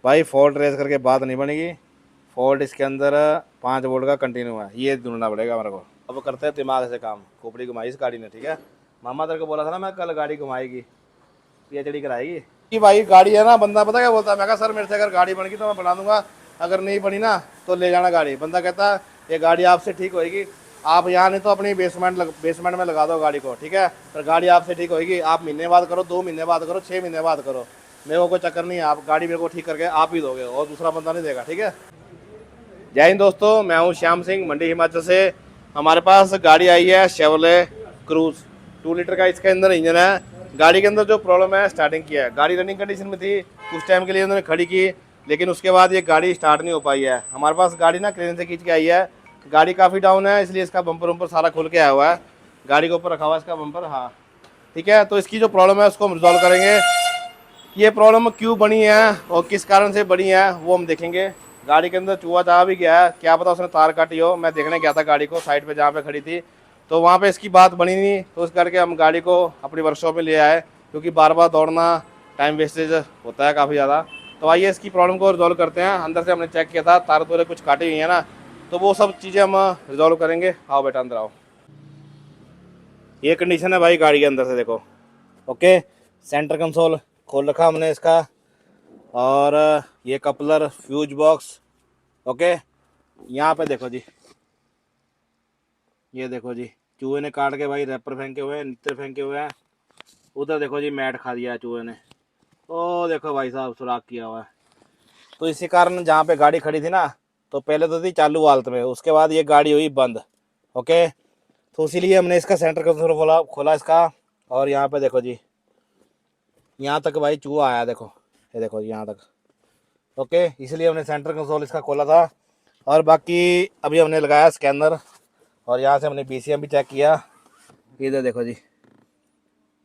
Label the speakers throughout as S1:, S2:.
S1: भाई fault raise करके बात नहीं बनेगी। फॉल्ट इसके अंदर 5 वोल्ट का कंटिन्यू है, ये ढूंढना पड़ेगा मेरे को। अब करते हैं दिमाग से काम। खोपड़ी घुमाई इस गाड़ी ने, ठीक है। मामा तेरे को बोला था ना मैं कल गाड़ी घुमाएगी, पीएचडी कराएगी कि भाई गाड़ी है ना। बंदा पता क्या बोलता है, मैं कहा सर मेरे से अगर गाड़ी बन गई तो मैं बना दूंगा, अगर नहीं बनी ना तो ले जाना गाड़ी। बंदा कहता है ये गाड़ी आपसे ठीक होएगी, आप यहाँ नहीं तो अपनी बेसमेंट में लगा दो गाड़ी को, ठीक है। पर गाड़ी आपसे ठीक होएगी, आप महीने बाद करो, 2 महीने बाद करो, 6 महीने बाद करो, मेरे को कोई चक्कर नहीं है। आप गाड़ी मेरे को ठीक करके आप ही दोगे और दूसरा बंदा नहीं देगा, ठीक है। जय हिंद दोस्तों, मैं हूँ श्याम सिंह, मंडी हिमाचल से। हमारे पास गाड़ी आई है शेवरले क्रूज, 2 लीटर का इसके अंदर इंजन है। गाड़ी के अंदर जो प्रॉब्लम है, स्टार्टिंग की है। गाड़ी रनिंग कंडीशन में थी, कुछ टाइम के लिए उन्होंने खड़ी की, लेकिन उसके बाद ये गाड़ी स्टार्ट नहीं हो पाई है। हमारे पास गाड़ी ना क्रेन से खींच के आई है। गाड़ी काफ़ी डाउन है, इसलिए इसका बम्पर वम्पर सारा खुल के आया हुआ है। गाड़ी के ऊपर रखा हुआ है इसका बम्पर, हाँ ठीक है। तो इसकी जो प्रॉब्लम है उसको हम रिजॉल्व करेंगे। ये प्रॉब्लम क्यों बनी है और किस कारण से बनी है वो हम देखेंगे। गाड़ी के अंदर चूहा जा भी गया है, क्या पता उसने तार काटी हो। मैं देखने गया था गाड़ी को साइड पे जहाँ पे खड़ी थी, तो वहाँ पे इसकी बात बनी नहीं, तो इस करके हम गाड़ी को अपनी वर्कशॉप में ले आए, क्योंकि बार बार दौड़ना टाइम वेस्टेज होता है काफ़ी ज़्यादा। तो आइए इसकी प्रॉब्लम को रिजॉल्व करते हैं। अंदर से हमने चेक किया था, तार तोरे कुछ काटी हुई है ना, तो वो सब चीज़ें हम रिजॉल्व करेंगे। आओ बेटा अंदर आओ। ये कंडीशन है भाई गाड़ी के अंदर से, देखो। ओके, सेंटर कंसोल खोल रखा हमने इसका, और ये कपलर फ्यूज बॉक्स। ओके, यहाँ पे देखो जी, ये देखो जी, चूहे ने काट के भाई रैपर फेंके हुए हैं, नित्र फेंके हुए हैं। उधर देखो जी, मैट खा दिया है चूहे ने। ओ देखो भाई साहब, सुराख किया हुआ है। तो इसी कारण जहाँ पे गाड़ी खड़ी थी ना, तो पहले तो थी चालू हालत में, उसके बाद ये गाड़ी हुई बंद। ओके, तो इसीलिए हमने इसका सेंटर कंसोल खोला खोला इसका, और यहाँ पे देखो जी, यहाँ तक भाई चूहा आया, देखो ये देखो जी यहाँ तक। ओके, इसलिए हमने सेंटर कंसोल इसका खोला था। और बाकी अभी हमने लगाया स्कैनर, और यहाँ से हमने पीसीएम भी चेक किया। इधर देखो जी,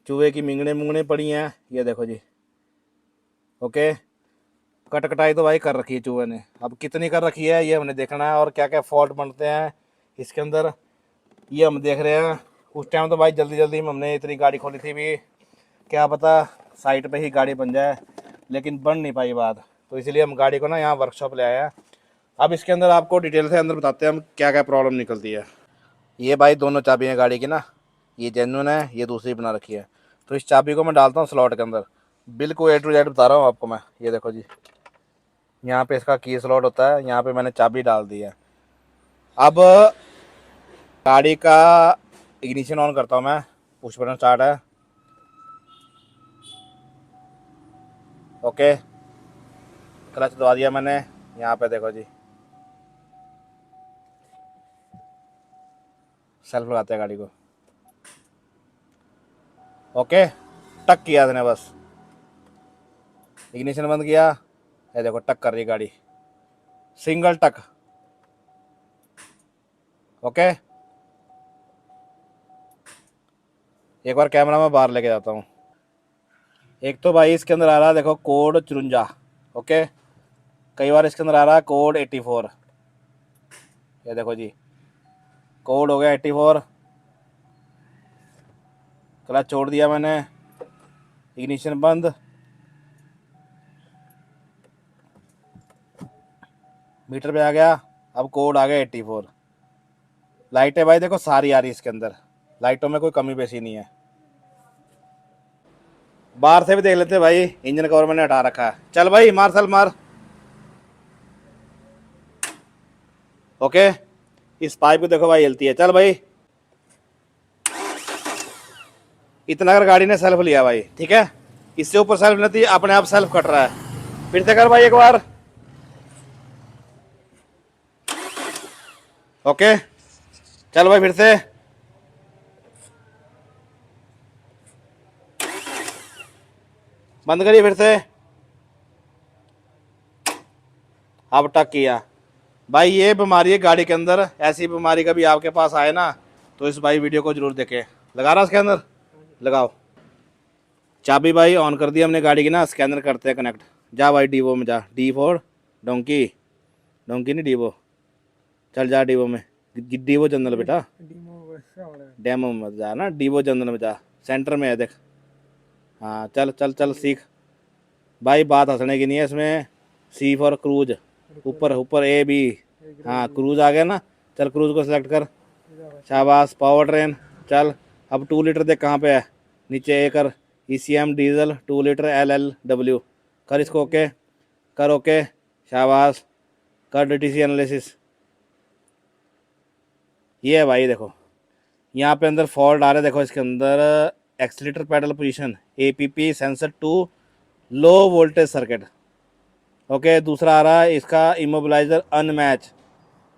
S1: चूहे की मिंगने मुंगने पड़ी हैं, ये देखो जी। ओके, कट कटाई तो भाई कर रखी है चूहे ने, अब कितनी कर रखी है ये हमने देखना है, और क्या क्या फॉल्ट बनते हैं इसके अंदर ये हम देख रहे हैं। उस टाइम तो भाई जल्दी जल्दी में हमने इतनी गाड़ी खोली थी भी, क्या पता साइट पे ही गाड़ी बन जाए, लेकिन बन नहीं पाई बात। तो इसलिए हम गाड़ी को ना यहाँ वर्कशॉप ले आए हैं। अब इसके अंदर आपको डिटेल से अंदर बताते हैं हम क्या क्या प्रॉब्लम निकलती है। ये भाई दोनों चाबियाँ गाड़ी की ना, ये जेन्युइन है, ये दूसरी बना रखी है। तो इस चाबी को मैं डालता हूँ स्लॉट के अंदर, बिल्कुल A to Z बता रहा हूँ आपको मैं। ये देखो जी, यहाँ पे इसका की स्लॉट होता है, यहाँ पे मैंने चाबी डाल दी है। अब गाड़ी का इग्निशन ऑन करता हूँ मैं, पुश बटन स्टार्ट है। ओके, क्लच दबा दिया मैंने, यहाँ पे देखो जी, सेल्फ लगाते हैं गाड़ी को। ओके, टक किया इसने बस, इग्निशन बंद किया, ये देखो टक कर रही है गाड़ी, सिंगल टक। ओके, एक बार कैमरा में बाहर लेके जाता हूँ। एक तो भाई इसके अंदर आ रहा है देखो कोड 54। ओके, कई बार इसके अंदर आ रहा है कोड 84। ये देखो जी, कोड हो गया 84। क्लच छोड़ दिया मैंने, इग्निशन बंद, मीटर पे आ गया। अब कोड आ गया 84। लाइटें भाई देखो सारी आ रही है इसके अंदर, लाइटों में कोई कमी पेशी नहीं है। बाहर से भी देख लेते हैं भाई, इंजन कवर मैंने हटा रखा है। चल भाई मार सल मार। ओके, इस पाइप को देखो भाई हिलती है, चल भाई। इतना अगर गाड़ी ने सेल्फ लिया भाई, ठीक है, इससे ऊपर सेल्फ नहीं थी, अपने आप सेल्फ कट रहा है। फिर से कर भाई एक बार। ओके, चल भाई फिर से, बंद करिए फिर से। अब टक किया भाई। ये बीमारी है गाड़ी के अंदर, ऐसी बीमारी कभी आपके पास आए ना, तो इस भाई वीडियो को जरूर देखें। लगा रहा उसके अंदर, लगाओ चाबी भाई। ऑन कर दी हमने गाड़ी की ना, स्कैनर करते हैं कनेक्ट। जा भाई डीवो में जा, डी फॉर डोंकी, डोंकी नहीं डीवो। चल जा डीवो में, डीवो जनरल बेटा, डेमो में जा ना, डीवो जनरल में जा, सेंटर में है देख। हाँ चल चल चल सीख भाई, बात हंसने की नहीं है इसमें, सी फॉर क्रूज, ऊपर ऊपर ए बी, हाँ क्रूज आ गया ना। चल क्रूज को सिलेक्ट कर, शाबाश। पावर ट्रेन, चल। अब 2 लीटर देख कहाँ पे है, नीचे ए कर। ECM डीजल 2 लीटर LLW, कर इसको ओके, कर ओके, शाबाश। कर DTC एनालिसिस। ये है भाई देखो, यहाँ पे अंदर फॉल्ट आ रहा है, देखो इसके अंदर accelerator pedal position, APP sensor two low voltage circuit. Okay, दूसरा आ रहा है इसका इमोबिलाइजर अनमैच,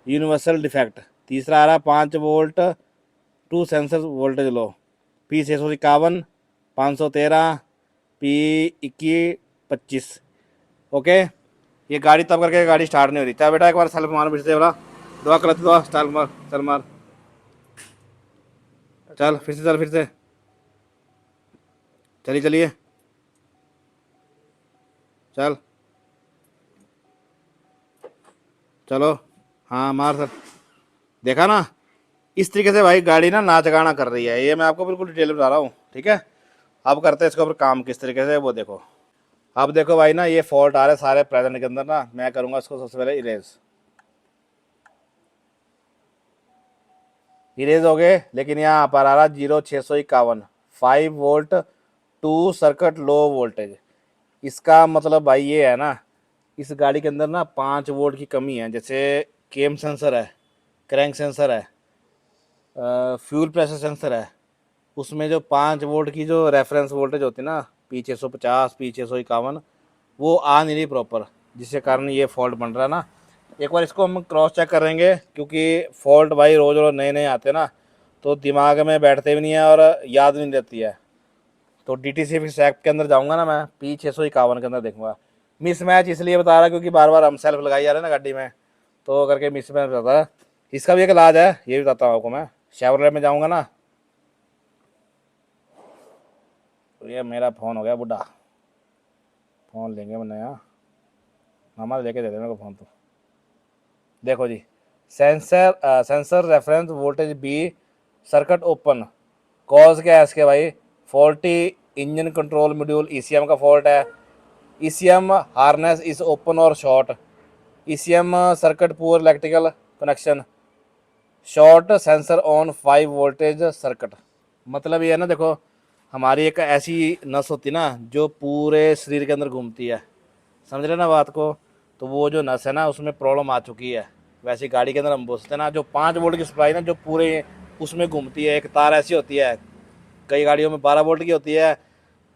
S1: यूनिवर्सल डिफेक्ट। तीसरा आ रहा है 5 volt to sensor voltage low, P651, 513, P2125। Okay, ये गाड़ी तब करके गाड़ी स्टार्ट नहीं हो रही। क्या बेटा, एक बार सेल्फ मार फिर से बोला, दुआ कर दुआ, स्टार्ट मार, चल मार, चल फिर से, चल फिर से, चलिए चलिए, चल चलो, हाँ मार सर। देखा ना, इस तरीके से भाई गाड़ी ना नाच गाना कर रही है। ये मैं आपको बिल्कुल डिटेल बता रहा हूँ, ठीक है। अब करते हैं इसके ऊपर काम किस तरीके से, वो देखो। अब देखो भाई ना, ये फॉल्ट आ रहे सारे प्रेजेंट के अंदर ना। मैं करूँगा इसको सबसे पहले इरेज, इरेज हो गए। लेकिन यहाँ पर आ रहा 0,651, 5 volt two circuit low voltage. इसका मतलब भाई ये है ना, इस गाड़ी के अंदर ना 5 वोल्ट की कमी है। जैसे केम सेंसर है, क्रैंक सेंसर है, फ्यूल प्रेशर सेंसर है, उसमें जो 5 वोल्ट की जो रेफरेंस वोल्टेज होती है ना, P650, P651, वो आ नहीं रही प्रॉपर, जिसके कारण ये फॉल्ट बन रहा है ना। एक बार इसको हम क्रॉस चेक करेंगे, क्योंकि फॉल्ट भाई रोज़ रोज़ नए नए आते ना, तो दिमाग में बैठते भी नहीं है और याद भी नहीं रहती है। तो DTC फिक्स ऐप के अंदर जाऊँगा ना, मैं P651 के अंदर देखूँगा। मिस मैच इसलिए बता रहा क्योंकि बार बार हम सेल्फ लगाई जा रहे हैं ना गाड़ी में, तो करके मिस मैच बताता है। इसका भी एक इलाज है, ये भी बताता हूँ आपको मैं। शेवरलेट में जाऊँगा ना, तो ये मेरा फ़ोन हो गया बुढ़ा, फ़ोन लेंगे मैं नया। मामा लेके दे दे मेरे को फ़ोन। तो देखो जी, sensor reference voltage B, circuit open. Cause क्या है इसके भाई, faulty engine control module, ECM का फॉल्ट है। ECM हार्नेस इज ओपन और short, ECM circuit poor electrical connection, short sensor on 5 voltage circuit. मतलब ये है ना, देखो हमारी एक ऐसी नस होती है ना जो पूरे शरीर के अंदर घूमती है, समझ रहे ना बात को। तो वो जो नस है ना, उसमें प्रॉब्लम आ चुकी है। वैसे गाड़ी के अंदर हम बोलते हैं ना, जो 5 वोल्ट की सप्लाई ना जो पूरे उसमें घूमती है, एक तार ऐसी होती है। कई गाड़ियों में 12 वोल्ट की होती है,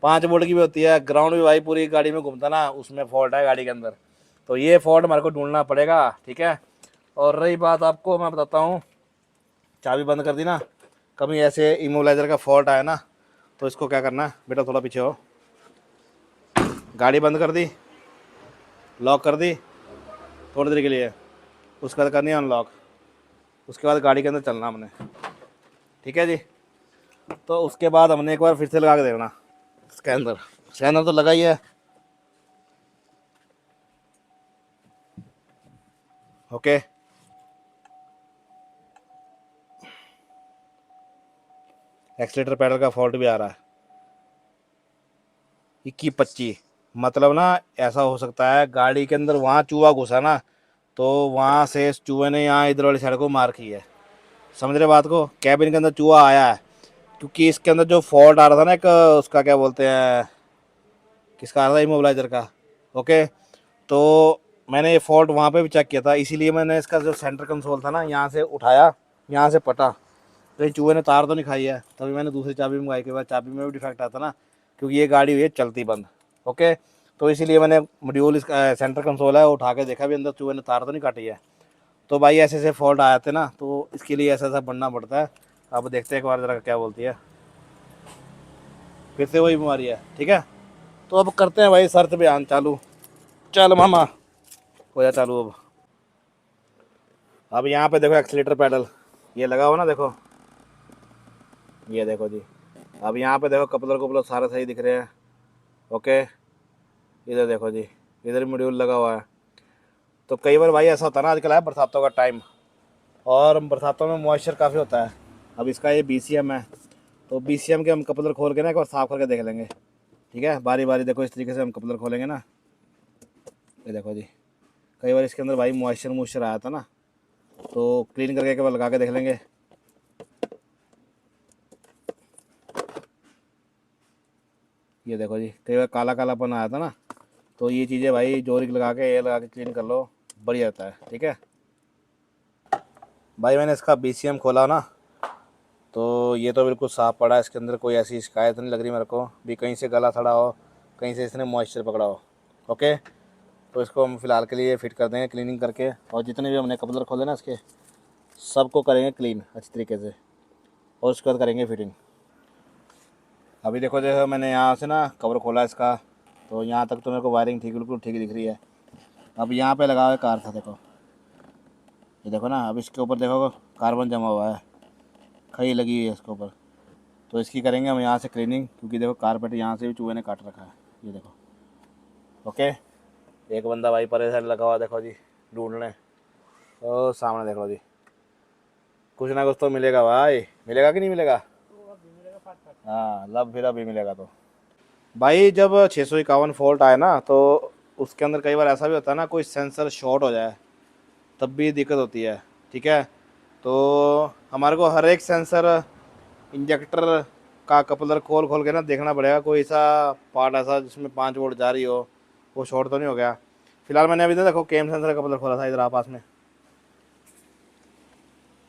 S1: 5 वोल्ट की भी होती है। ग्राउंड भी भाई पूरी गाड़ी में घूमता ना, उसमें फॉल्ट है गाड़ी के अंदर। तो ये फॉल्ट हमारे को ढूंढना पड़ेगा, ठीक है। और रही बात, आपको मैं बताता हूँ, चाबी बंद कर दी ना, कभी ऐसे इमोबिलाइजर का फॉल्ट आया ना, तो इसको क्या करना है बेटा, थोड़ा पीछे हो, गाड़ी बंद कर दी, लॉक कर दी थोड़ी देर के लिए, उसके बाद करनी है अनलॉक, उसके बाद गाड़ी के अंदर चलना हमने, ठीक है जी। तो उसके बाद हमने एक बार फिर से लगा के देखना स्कैनर, स्कैनर तो लगा ही है। ओके, एक्सीलेटर पैडल का फॉल्ट भी आ रहा है 21-25। मतलब ना ऐसा हो सकता है गाड़ी के अंदर वहाँ चूहा घुसा ना, तो वहाँ से चूहे ने यहाँ इधर वाली साइड को मार की है, समझ रहे बात को। कैबिन के अंदर चूहा आया है, क्योंकि इसके अंदर जो फॉल्ट आ रहा था ना, एक उसका क्या बोलते हैं, किसका आ रहा था, इमोबिलाइजर का। ओके, तो मैंने ये फॉल्ट वहाँ पे भी चेक किया था, इसीलिए मैंने इसका जो सेंटर कंसोल था ना, यहाँ से उठाया, यहाँ से पटा, कहीं चूहे ने तार तो नहीं खाई है। तभी मैंने दूसरी चाबी मंगाई, के बाद चाबी में भी डिफेक्ट आता ना, क्योंकि ये गाड़ी हुई है चलती बंद। ओके, तो इसीलिए मैंने मॉड्यूल इसका सेंटर कंसोल है उठा के देखा भी अंदर चूहे ने तार तो नहीं काटी है। तो भाई ऐसे ऐसे फॉल्ट आए थे ना, तो इसके लिए ऐसा ऐसा बनना पड़ता है। अब देखते हैं एक बार ज़रा क्या बोलती है, फिर से वही बीमारी है, ठीक है। तो अब करते हैं भाई सर्च बयान चालू, चल मामा हो जा चालू। अब यहाँ पे देखो एक्सीलेटर पैडल ये लगा हुआ ना, देखो ये देखो जी। अब यहाँ पे देखो कपलर कपलर सारे सही दिख रहे हैं। ओके, इधर देखो जी, इधर मॉड्यूल लगा हुआ है। तो कई बार भाई ऐसा होता है ना, आजकल है बरसातों का टाइम, और बरसातों में मॉइस्चर काफ़ी होता है। अब इसका ये BCM है, तो BCM के हम कपलर खोल के ना एक बार साफ़ करके देख लेंगे, ठीक है। बारी बारी देखो, इस तरीके से हम कपलर खोलेंगे ना, ये देखो जी, कई बार इसके अंदर भाई मॉइस्चर आया था ना, तो क्लीन करके एक बार लगा के देख लेंगे। ये देखो जी, कई बार काला कालापन आया था ना, तो ये चीज़ें भाई जोरिक लगा के, ये लगा के क्लीन कर लो, बढ़िया रहता है। ठीक है भाई, मैंने इसका BCM खोला ना, तो ये तो बिल्कुल साफ़ पड़ा है। इसके अंदर कोई ऐसी शिकायत नहीं लग रही मेरे को भी, कहीं से गला सड़ा हो, कहीं से इसने मॉइस्चर पकड़ा हो। ओके, तो इसको हम फ़िलहाल के लिए फिट कर देंगे क्लीनिंग करके, और जितने भी हमने कपलर खोले ना इसके, सबको करेंगे क्लीन अच्छी तरीके से, और उसके बाद करेंगे फिटिंग। अभी देखो देखो, मैंने यहाँ से ना कवर खोला इसका, तो यहाँ तक तो मेरे को वायरिंग ठीक बिल्कुल ठीक दिख रही है। अब यहाँ पे लगा हुआ है कार था, देखो ये देखो ना, अब इसके ऊपर देखो कार्बन जमा हुआ है, खई लगी हुई है इसके ऊपर। तो इसकी करेंगे हम यहाँ से क्लीनिंग, क्योंकि देखो कारपेट यहाँ से भी चूहे ने काट रखा है, ये देखो। ओके, एक बंदा भाई परेशान लगा हुआ, देखो जी ढूंढने, और सामने देखो जी, कुछ ना कुछ तो मिलेगा भाई, मिलेगा कि नहीं मिलेगा? हाँ, लब फिर अभी मिलेगा। तो भाई जब 651 फॉल्ट आए ना, तो उसके अंदर कई बार ऐसा भी होता है ना, कोई सेंसर शॉर्ट हो जाए, तब भी दिक्कत होती है। ठीक है, तो हमारे को हर एक सेंसर, इंजेक्टर का कपलर खोल खोल के ना देखना पड़ेगा, कोई सा पार्ट ऐसा जिसमें 5 वोल्ट जा रही हो, वो शॉर्ट तो नहीं हो गया। फिलहाल मैंने अभी तो देखो केम सेंसर का कपलर खोला था इधर पास में,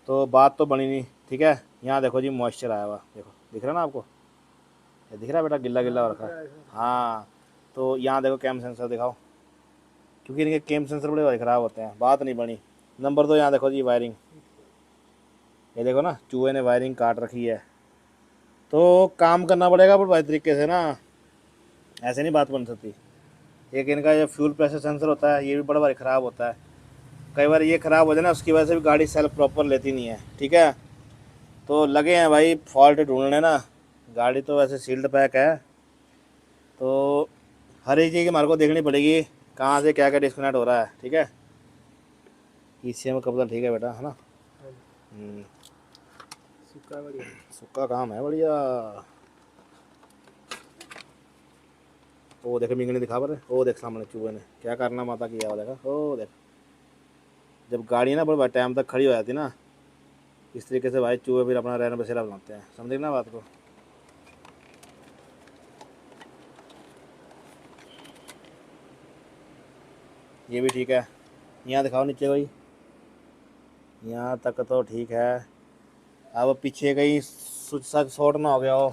S1: तो बात तो बनी नहीं। ठीक है, यहाँ देखो जी मॉइस्चर आया हुआ, देखो दिख रहा है ना आपको, ये दिख रहा है बेटा, गिल्ला गिल्ला हो रखा है। हाँ, तो यहाँ देखो कैम सेंसर दिखाओ, क्योंकि इनके केम सेंसर बड़े भाई ख़राब होते हैं, बात नहीं बनी। नंबर 2, यहाँ देखो जी वायरिंग, ये देखो ना चूहे ने वायरिंग काट रखी है। तो काम करना पड़ेगा पर भाई तरीके से ना, ऐसे नहीं बात बन सकती। एक इनका ये फ्यूल प्रेशर सेंसर होता है, ये भी बड़ा भारी ख़राब होता है। कई बार ये ख़राब हो जाए ना, उसकी वजह से भी गाड़ी सेल्फ प्रॉपर लेती नहीं है। ठीक है, तो लगे हैं भाई फॉल्ट ढूंढने ना। गाड़ी तो वैसे सील्ड पैक है, तो हर एक चीज़ की हमारे को देखनी पड़ेगी, कहाँ से क्या क्या डिस्कनेक्ट हो रहा है। ठीक है, ECM का कब्जा ठीक है बेटा, है ना? सुक्का काम है बढ़िया। वो देख मिंगनी दिखा पर, वो देख सामने चूहे ने क्या करना माता किया हुआ, देखा ओ देख। जब गाड़ी ना बड़ा टाइम तक खड़ी हो जाती ना, इस तरीके से भाई चूहे फिर अपना रहना बसेरा बनाते हैं, समझे ना बात को? ये भी ठीक है, यहाँ दिखाओ नीचे भाई, यहाँ तक तो ठीक है। अब पीछे कहीं स्विच सा शॉर्ट ना हो गया हो,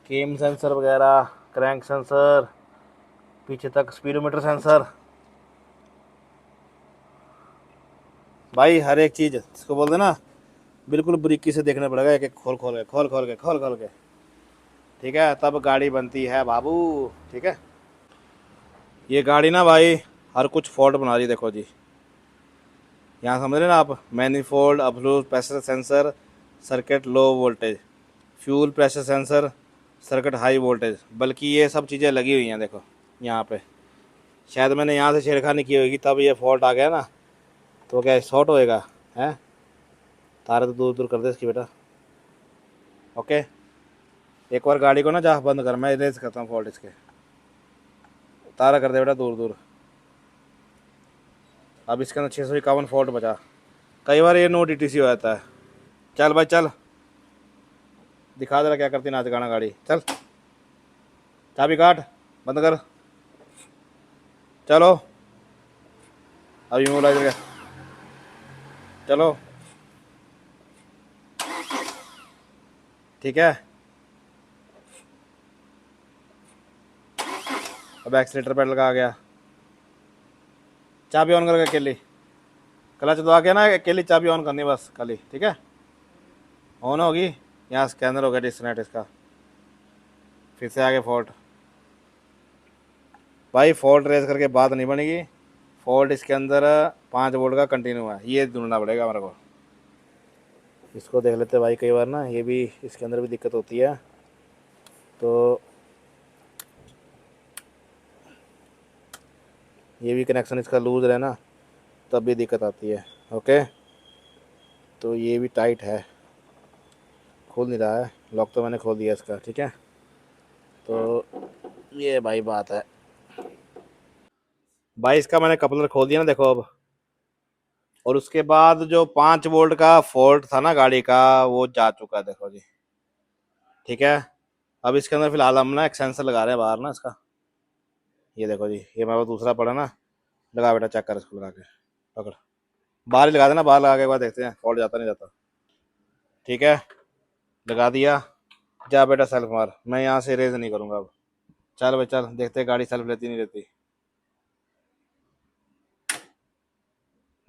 S1: केम सेंसर वगैरह, क्रैंक सेंसर, पीछे तक स्पीडोमीटर सेंसर, भाई हर एक चीज़ इसको बोलते ना, बिल्कुल बारीकी से देखना पड़ेगा, एक एक खोल खोल के, खोल खोल के, खोल खोल के। ठीक है, तब गाड़ी बनती है बाबू। ठीक है, ये गाड़ी ना भाई हर कुछ फॉल्ट बना रही है, देखो जी। यहाँ समझ रहे ना आप, manifold, absolute pressure sensor, circuit low voltage, fuel pressure sensor, circuit high voltage, बल्कि ये सब चीज़ें लगी हुई हैं देखो यहाँ पे। शायद मैंने यहाँ से छेड़खानी की होगी, तब ये फॉल्ट आ गया ना। तो क्या शॉर्ट होएगा? है, तारे तो दूर दूर कर दे इसकी बेटा। ओके, एक बार गाड़ी को ना जा बंद कर, मैं इरेज करता हूँ फॉल्ट इसके, तारा कर दे बेटा दूर दूर। अब इसके अंदर 651 फॉल्ट बचा। कई बार ये नो DTC हो जाता है। चल भाई चल, दिखा दे रहा क्या करती नाच गाना गाड़ी, चल चाबी काट, बंद कर, चलो अभी मोबाइल गया, चलो। ठीक है, अब एक्सीलेटर पेडल का आ गया, चाबी ऑन करके अकेली, क्लच दबा के ना अकेली चाबी ऑन करनी बस खाली। ठीक है, ऑन होगी, यहाँ स्कैनर हो गया डिस्कनेक्ट इसका, फिर से आगे फॉल्ट। भाई फॉल्ट रेज करके बात नहीं बनेगी, फॉल्ट इसके अंदर 5 वोल्ट का कंटिन्यू है, ये ढूंढना पड़ेगा हमारे को। इसको देख लेते भाई, कई बार ना ये भी इसके अंदर भी दिक्कत होती है। तो ये भी कनेक्शन इसका लूज है ना, तब भी दिक्कत आती है। ओके, तो ये भी टाइट है, खोल नहीं रहा है, लॉक तो मैंने खोल दिया इसका। ठीक है, तो ये भाई बात है। भाई इसका मैंने कपलर खोल दिया ना, देखो अब। और उसके बाद जो 5 वोल्ट का फॉल्ट था ना गाड़ी का, वो जा चुका है, देखो जी। ठीक है। अब इसके अंदर फिलहाल हम ना एक सेंसर लगा रहे हैं बाहर ना इसका। ये देखो जी, ये मेरे पास दूसरा पड़ा ना। लगा बेटा, चेक कर इसको लगा के। पकड़। बाहर ही लगा देना, बाहर लगा के एक बार देखते हैं फॉल्ट जाता नहीं जाता। ठीक है, लगा दिया। जा बेटा सेल्फ मार, मैं यहाँ से रेज नहीं करूँगा अब। चल भाई चल, देखते हैं गाड़ी सेल्फ लेती नहीं लेती।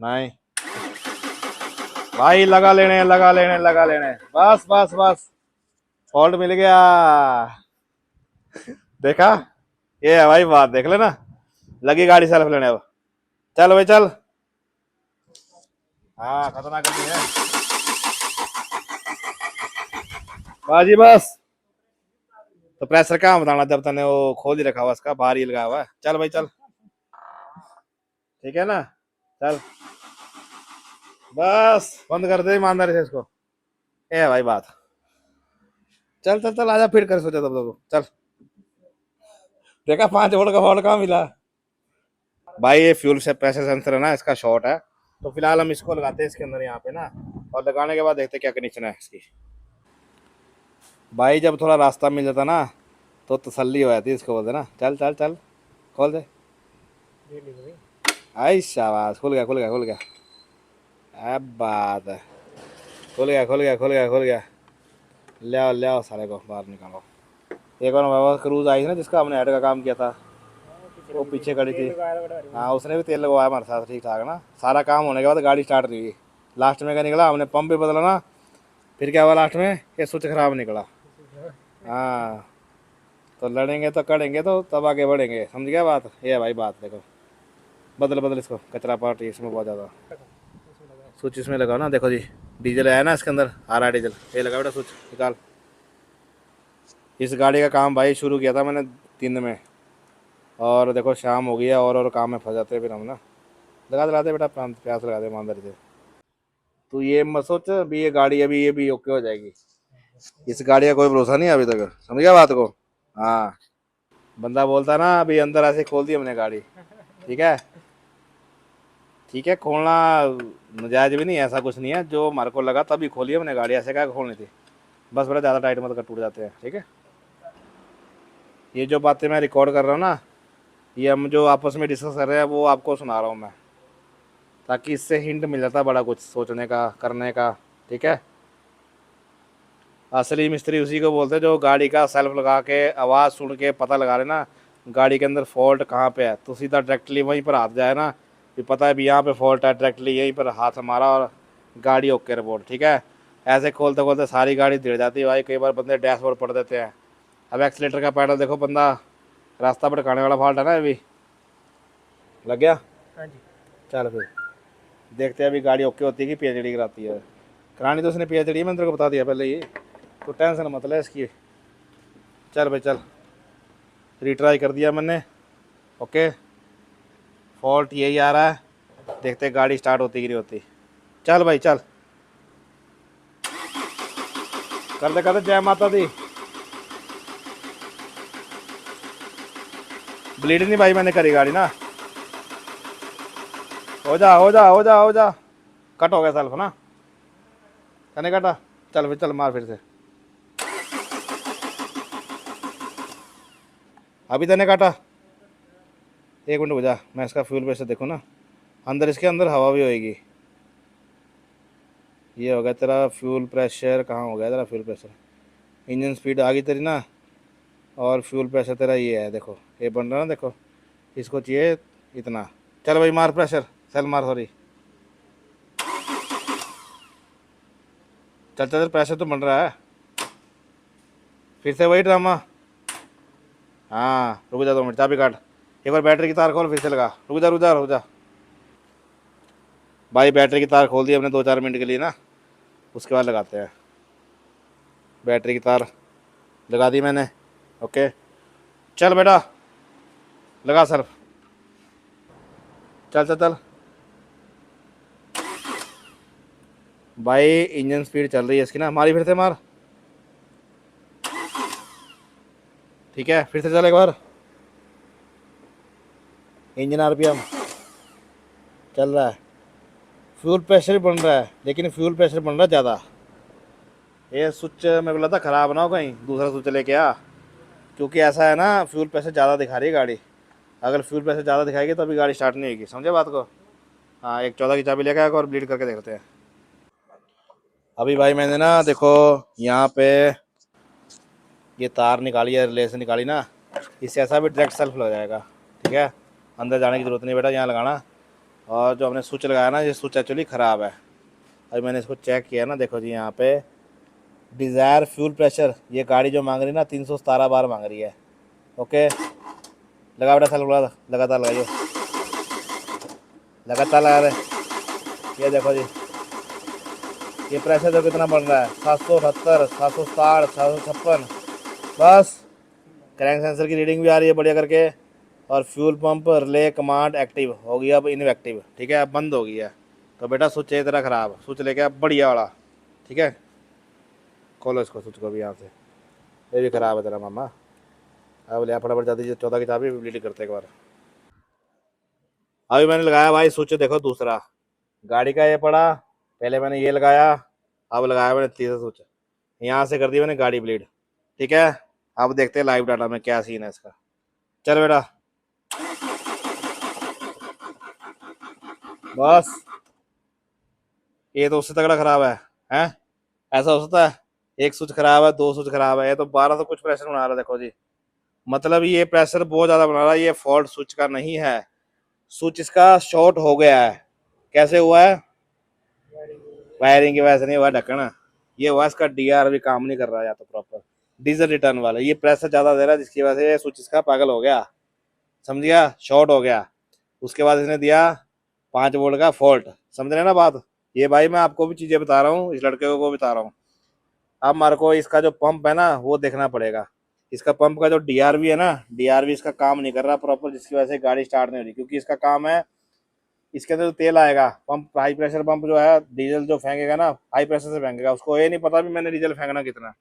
S1: नहीं भाई, लगा लेने लगा लेने लगा लेने, बस बस बस। फॉल्ट मिल गया। देखा, ये है भाई बात, देख लेना। लगी गाड़ी सेल्फ लेने अब। चल भाई चल। हाँ, खतरनाक गड्डी है। बाजी बस। तो प्रेशर कहाँ बताना जब तने वो खोल ही रखा हुआ, इसका बाहर ही लगा हुआ है। चल भाई चल। ठीक है ना। चल बस, बंद कर दे ईमानदारी से इसको। ये है भाई बात। चल चल चल, आजा फिर कर सोचा तब तो चल। देखा 5 वोल्ट का फॉल्ट कहाँ मिला। भाई ये फ्यूल से प्रेशर सेंसर है ना, इसका शॉर्ट है। तो फिलहाल हम इसको लगाते हैं इसके अंदर यहाँ पे ना। और लगाने के बाद देखते हैं क्या कंडीशन है इसकी। भाई जब थोड़ा रास्ता मिल जाता ना, तो तसल्ली हो जाती है, इसको बोलते ना। चल चल चल, खोल दे। आई शाबाश, खुल गया खुल गया खुल गया। अब बात है। खुल गया खुल गया खुल गया खुल गया। ले आओ ले आओ, सारे को बाहर निकालो। एक बार बाबा क्रूज आई थी ना, जिसका हमने हेड का काम किया था, वो पीछे खड़ी थी। हाँ, उसने भी तेल लगवाया हमारे साथ, ठीक ठाक ना। सारा काम होने के बाद गाड़ी स्टार्ट नहीं हुई। लास्ट में क्या निकला, हमने पंप भी बदला ना। फिर क्या हुआ लास्ट में, ये स्विच खराब निकला। हाँ, तो लड़ेंगे तो करेंगे तो तब आगे बढ़ेंगे, समझ गया बात। ये है भाई बात, देखो। बदल बदल इसको, कचरा पार्टी इसमें बहुत ज़्यादा। स्विच इसमें लगाओ ना, देखो जी। डीजल है ना इसके अंदर, आ रहा है डीजल। ये लगा बेटा स्विच, निकाल। इस गाड़ी का काम भाई शुरू किया था मैंने दिन में। और देखो शाम हो गई है, और काम में फंस जाते हैं फिर हम ना। लगा दिलाते बेटा, प्यास लगा दे ईमानदारी से। तू ये मत सोच भी ये गाड़ी अभी ये भी ओके हो जाएगी। इस गाड़ी का कोई भरोसा नहीं है अभी तक, समझ गया बात को। हाँ, बंदा बोलता ना अभी अंदर ऐसे खोल दी हमने गाड़ी। ठीक है। ठीक है, खोलना नजायज भी नहीं है, ऐसा कुछ नहीं है। जो हमारे को लगा तभी खोली हमने गाड़ी, ऐसे क्या खोलनी थी। बस बेटा ज़्यादा टाइट मत कर, टूट जाते हैं। ठीक है। ये जो बातें मैं रिकॉर्ड कर रहा हूँ ना, ये हम जो आपस में डिस्कस कर रहे हैं वो आपको सुना रहा हूँ मैं, ताकि इससे हिंट मिल जाता बड़ा कुछ सोचने का करने का। ठीक है। असली मिस्त्री उसी को बोलते हैं जो गाड़ी का सेल्फ लगा के आवाज़ सुन के पता लगा लेना गाड़ी के अंदर फॉल्ट कहाँ पे है, तो सीधा डायरेक्टली वहीं पर हाथ जाए ना। भी पता है भी यहाँ पे फॉल्ट है, डायरेक्टली यहीं पर हाथ हमारा और गाड़ी ओके रिपोर्ट। ठीक है। ऐसे खोलते खोलते सारी गाड़ी गिर जाती है भाई, कई बार बंदे डैशबोर्ड पड़ देते हैं। अब एक्सीलेटर का पैडल देखो, बंदा रास्ता भटकाने वाला फॉल्ट है ना अभी। लग गया। हाँ जी। चल फिर देखते हैं अभी गाड़ी ओके होती है कि पीएचडी कराती है। करानी तो उसने पीएचडी, मैंने तेरे को बता दिया पहले ही, तो टेंशन मत ले इसकी। चल भाई चल, रिट्राई कर दिया मैंने। ओके, फॉल्ट यही आ रहा है, देखते गाड़ी स्टार्ट होती कि नहीं होती। चल भाई चल, कर दे जय माता दी। ब्लीड नहीं भाई मैंने करी गाड़ी ना। हो जा हो जा हो जा हो जा। कट हो गया सेल्फ ना, कने कटा। चल फिर चल, मार फिर से। अभी तने काटा। एक मिनट हो जा, मैं इसका फ्यूल प्रेशर देखूँ ना। अंदर इसके अंदर हवा भी होएगी। ये हो गया तेरा फ्यूल प्रेशर, कहाँ हो गया तेरा फ्यूल प्रेशर। इंजन स्पीड आ गई तेरी ना। और फ्यूल प्रेशर तेरा ये है, देखो ये बन रहा है ना, देखो। इसको चाहिए इतना। चल भाई मार प्रेशर, सेल मार, सॉरी। चल चल, प्रेशर तो बन रहा है। फिर से वही ड्रामा। हाँ, रुक जा 2 मिनट, चाबी काट। एक बार बैटरी की तार खोल, फिर से लगा। रुक जा रुक जा रुक जा। भाई बैटरी की तार खोल दी हमने 2-4 मिनट के लिए ना, उसके बाद लगाते हैं। बैटरी की तार लगा दी मैंने। ओके, चल बेटा लगा सर। चल चल चल। भाई इंजन स्पीड चल रही है इसकी ना, मारी फिर से मार। ठीक है, फिर से चल एक बार। इंजन आरपीएम चल रहा है, फ्यूल प्रेशर भी बन रहा है, लेकिन फ्यूल प्रेशर बन रहा है ज़्यादा। ये स्विच मैं बोला था ख़राब ना हो कहीं, दूसरा स्विच लेके आ, क्योंकि ऐसा है ना फ्यूल प्रेशर ज़्यादा दिखा रही है गाड़ी। अगर फ्यूल प्रेशर ज़्यादा दिखाएगी तो अभी गाड़ी स्टार्ट नहीं होगी, समझे बात को। हाँ, एक 14 की चाबी लेके आएगा और ब्लीड करके देखते हैं। अभी भाई मैंने ना देखो यहाँ पे ये तार निकाली है, रिले से निकाली ना, इससे ऐसा भी डायरेक्ट सेल्फ लग जाएगा, ठीक है। अंदर जाने की ज़रूरत नहीं बेटा, यहाँ लगाना। और जो हमने स्विच लगाया ना, ये स्विच एक्चुअली ख़राब है। अभी मैंने इसको चेक किया ना, देखो जी यहाँ पे डिज़ायर फ्यूल प्रेशर, ये गाड़ी जो मांग रही है ना 317 बार मांग रही है। ओके, लगा बेटा सेल्फ, लगा, लगातार लगाइए, लगातार लगा रहे। ये देखो जी, ये प्रेशर तो कितना बन रहा है, 778, 760, 756। बस क्रैंक सेंसर की रीडिंग भी आ रही है बढ़िया करके। और fuel pump relay command active हो गई, अब इनएक्टिव, ठीक है, अब बंद हो गई है। तो बेटा स्विच है तेरा ख़राब, स्विच लेके आ बढ़िया वाला, ठीक है। खोलो इसको, स्विच को भी यहाँ से, ये भी ख़राब है तेरा मामा। अब ले फटाफट जाती 14 की चाबी डिलीट करते एक बार। अभी मैंने लगाया भाई स्विच, देखो दूसरा गाड़ी का ये पड़ा, पहले मैंने ये लगाया, अब लगाया मैंने तीसरा स्विच, यहाँ से कर दी मैंने गाड़ी ब्लीड, ठीक है। अब देखते हैं लाइव डाटा में क्या सीन है इसका। चल बेटा, बस ये तो उससे तगड़ा खराब है? ऐसा हो सकता है? एक स्विच खराब है, दो स्विच खराब है, ये तो 12 तो कुछ प्रेशर बना रहा है, देखो जी। मतलब ये प्रेशर बहुत ज़्यादा बना रहा है, ये फॉल्ट स्विच का नहीं है, स्विच इसका शॉर्ट हो गया है। कैसे हुआ है? वायरिंग की वजह से नहीं हुआ, ढक्कन ये हुआ इसका डीआर भी काम नहीं कर रहा है, या तो प्रॉपर डीजल रिटर्न वाला ये प्रेशर ज़्यादा दे रहा है, जिसकी वजह से स्विच इसका पागल हो गया, समझ गया, शॉर्ट हो गया। उसके बाद इसने दिया 5 वोल्ट का फॉल्ट, समझ रहे हैं ना बात। ये भाई मैं आपको भी चीज़ें बता रहा हूँ, इस लड़के को भी बता रहा हूँ। अब हमारे को इसका जो पंप है ना वो देखना पड़ेगा, इसका पंप का जो डीआरवी है ना, डीआरवी इसका काम नहीं कर रहा प्रॉपर, जिसकी वजह से गाड़ी स्टार्ट नहीं हो रही। क्योंकि इसका काम है, इसके अंदर जो तेल आएगा, पंप हाई प्रेशर पंप जो है, डीजल जो फेंकेगा ना हाई प्रेशर से फेंकेगा, उसको ये नहीं पता भी मैंने डीजल फेंकना कितना है।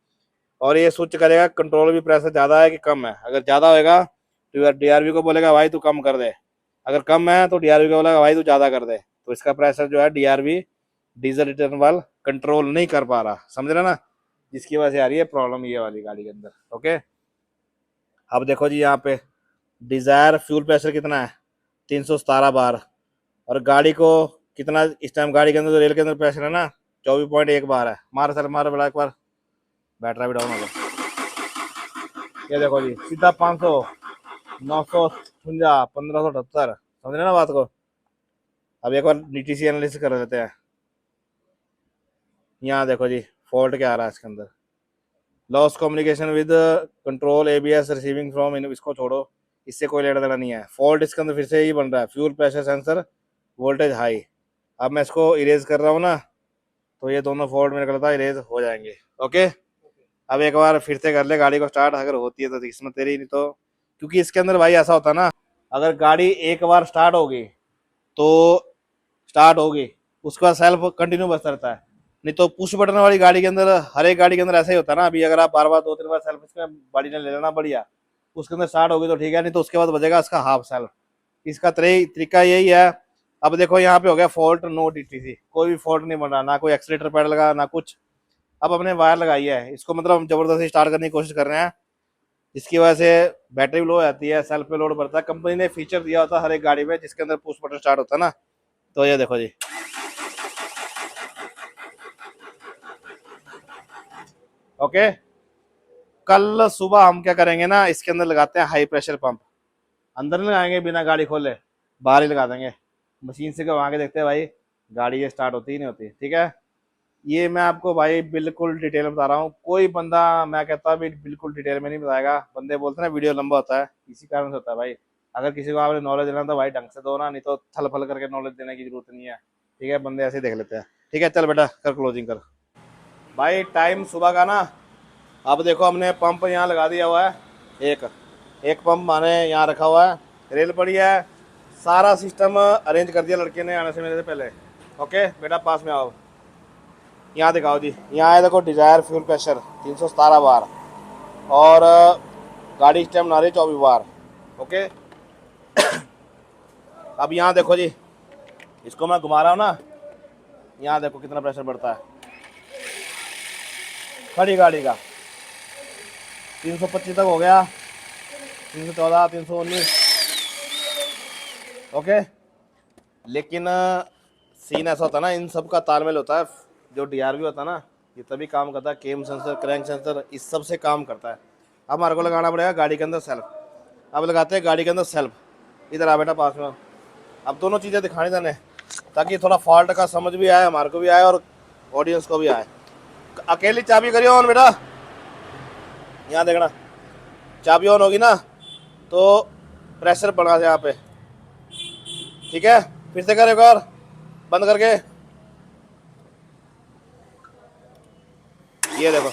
S1: और ये स्विच करेगा कंट्रोल भी प्रेशर ज़्यादा है कि कम है, अगर ज़्यादा होएगा तो डीआरवी को बोलेगा भाई तू कम कर दे, अगर कम है तो डीआरवी को बोलेगा भाई तू ज़्यादा कर दे। तो इसका प्रेशर जो है डीआरवी डीजल रिटर्न वाल कंट्रोल नहीं कर पा रहा, समझ रहे ना, जिसकी वजह से आ रही है प्रॉब्लम ये वाली गाड़ी के अंदर। ओके, अब देखो जी यहाँ पे डिज़ायर फ्यूल प्रेशर कितना है, 317 बार। और गाड़ी को कितना इस टाइम गाड़ी के अंदर जो रेल के अंदर प्रेशर है ना, 24.1 बार है। मार सर मार बड़ा एक बार, बैटरी भी डाउन हो गया। ये देखो जी सीधा 500, 956, 1578, समझ रहे ना बात को। अब एक बार डीटीसी एनालिसिस कर लेते हैं। यहाँ देखो जी फॉल्ट क्या आ रहा है इसके अंदर, loss communication with control ABS receiving from, इसको छोड़ो, इससे कोई लेना देना नहीं है। फॉल्ट इसके अंदर फिर से ही बन रहा है, fuel pressure sensor voltage high. अब मैं इसको इरेज कर रहा हूँ ना, तो ये दोनों फॉल्ट मेरे को लगता है इरेज हो जाएंगे। ओके, अब एक बार फिर से कर ले गाड़ी को स्टार्ट, अगर होती है तो किस्मत तेरी, नहीं तो, क्योंकि इसके अंदर भाई ऐसा होता है ना, अगर गाड़ी एक बार स्टार्ट होगी तो स्टार्ट होगी, उसके बाद सेल्फ कंटिन्यू बचता रहता है। नहीं तो पुश बटन वाली गाड़ी के अंदर, हर एक गाड़ी के अंदर ऐसा ही होता है ना। अभी अगर आप बार बार 2-3 बार सेल्फ इसमें गाड़ी ने ले लेना बढ़िया, उसके अंदर स्टार्ट होगी तो ठीक है, नहीं तो उसके बाद बजेगा इसका हाफ सेल्फ। इसका तरीका यही है। अब देखो यहाँ पे हो गया फॉल्ट, नो डीटीसी, कोई भी फॉल्ट नहीं बन रहा, ना कोई एक्सीलेटर पैड लगा ना कुछ। अब अपने वायर लगाई है, इसको मतलब हम जबरदस्ती स्टार्ट करने की कोशिश कर रहे हैं, जिसकी वजह से बैटरी लो हो जाती है, सेल्फ पे लोड बढ़ता है। कंपनी ने फीचर दिया होता है हर एक गाड़ी में जिसके अंदर पुश बटन स्टार्ट होता है ना। तो ये देखो जी, ओके। कल सुबह हम क्या करेंगे ना, इसके अंदर लगाते हैं हाई प्रेशर पंप, अंदर नहीं लगाएंगे बिना गाड़ी खोले, बाहर ही लगा देंगे, मशीन से घुमा के देखते हैं भाई गाड़ी ये स्टार्ट होती ही नहीं होती, ठीक है। ये मैं आपको भाई बिल्कुल डिटेल में बता रहा हूँ, कोई बंदा मैं कहता हूँ बिल्कुल डिटेल में नहीं बताएगा। बंदे बोलते हैं ना वीडियो लंबा होता है, इसी कारण से होता है भाई। अगर किसी को आपने नॉलेज देना तो भाई ढंग से दो ना, नहीं तो थल फल करके नॉलेज देने की जरूरत नहीं है, ठीक है। बंदे ऐसे ही देख लेते हैं, ठीक है। चल बेटा कर क्लोजिंग कर। भाई टाइम सुबह का ना, अब देखो हमने पंप यहाँ लगा दिया हुआ है, एक एक पंप माने यहाँ रखा हुआ है, रेल पड़ी है, सारा सिस्टम अरेंज कर दिया लड़के ने आने से मेरे से पहले। ओके बेटा पास में आओ, यहाँ दिखाओ जी, यहाँ है देखो डिजायर फ्यूल प्रेशर 317 बार, और गाड़ी इस टाइम ना रही 24 बार। ओके, अब यहाँ देखो जी, इसको मैं घुमा रहा हूँ ना, यहाँ देखो कितना प्रेशर बढ़ता है खड़ी गाड़ी का। 325 तक हो गया, 314, 319। ओके, लेकिन सीन ऐसा होता है ना, इन सब का तालमेल होता है। जो डीआरवी होता है ना, ये तभी काम करता है, केम सेंसर, क्रैंक सेंसर, इस सब से काम करता है। अब हमारे को लगाना पड़ेगा गाड़ी के अंदर सेल्फ। अब लगाते हैं गाड़ी के अंदर सेल्फ। इधर आ बेटा पास में। अब दोनों चीज़ें दिखानी जाने, ताकि थोड़ा फॉल्ट का समझ भी आए, हमारे को भी आए और ऑडियंस को भी आए। अकेली चाबी करिए ऑन बेटा, यहाँ देखना, चाबी ऑन होगी ना तो प्रेशर बढ़ा यहाँ पे, ठीक है। फिर से कर एक और, बंद करके, ये देखो,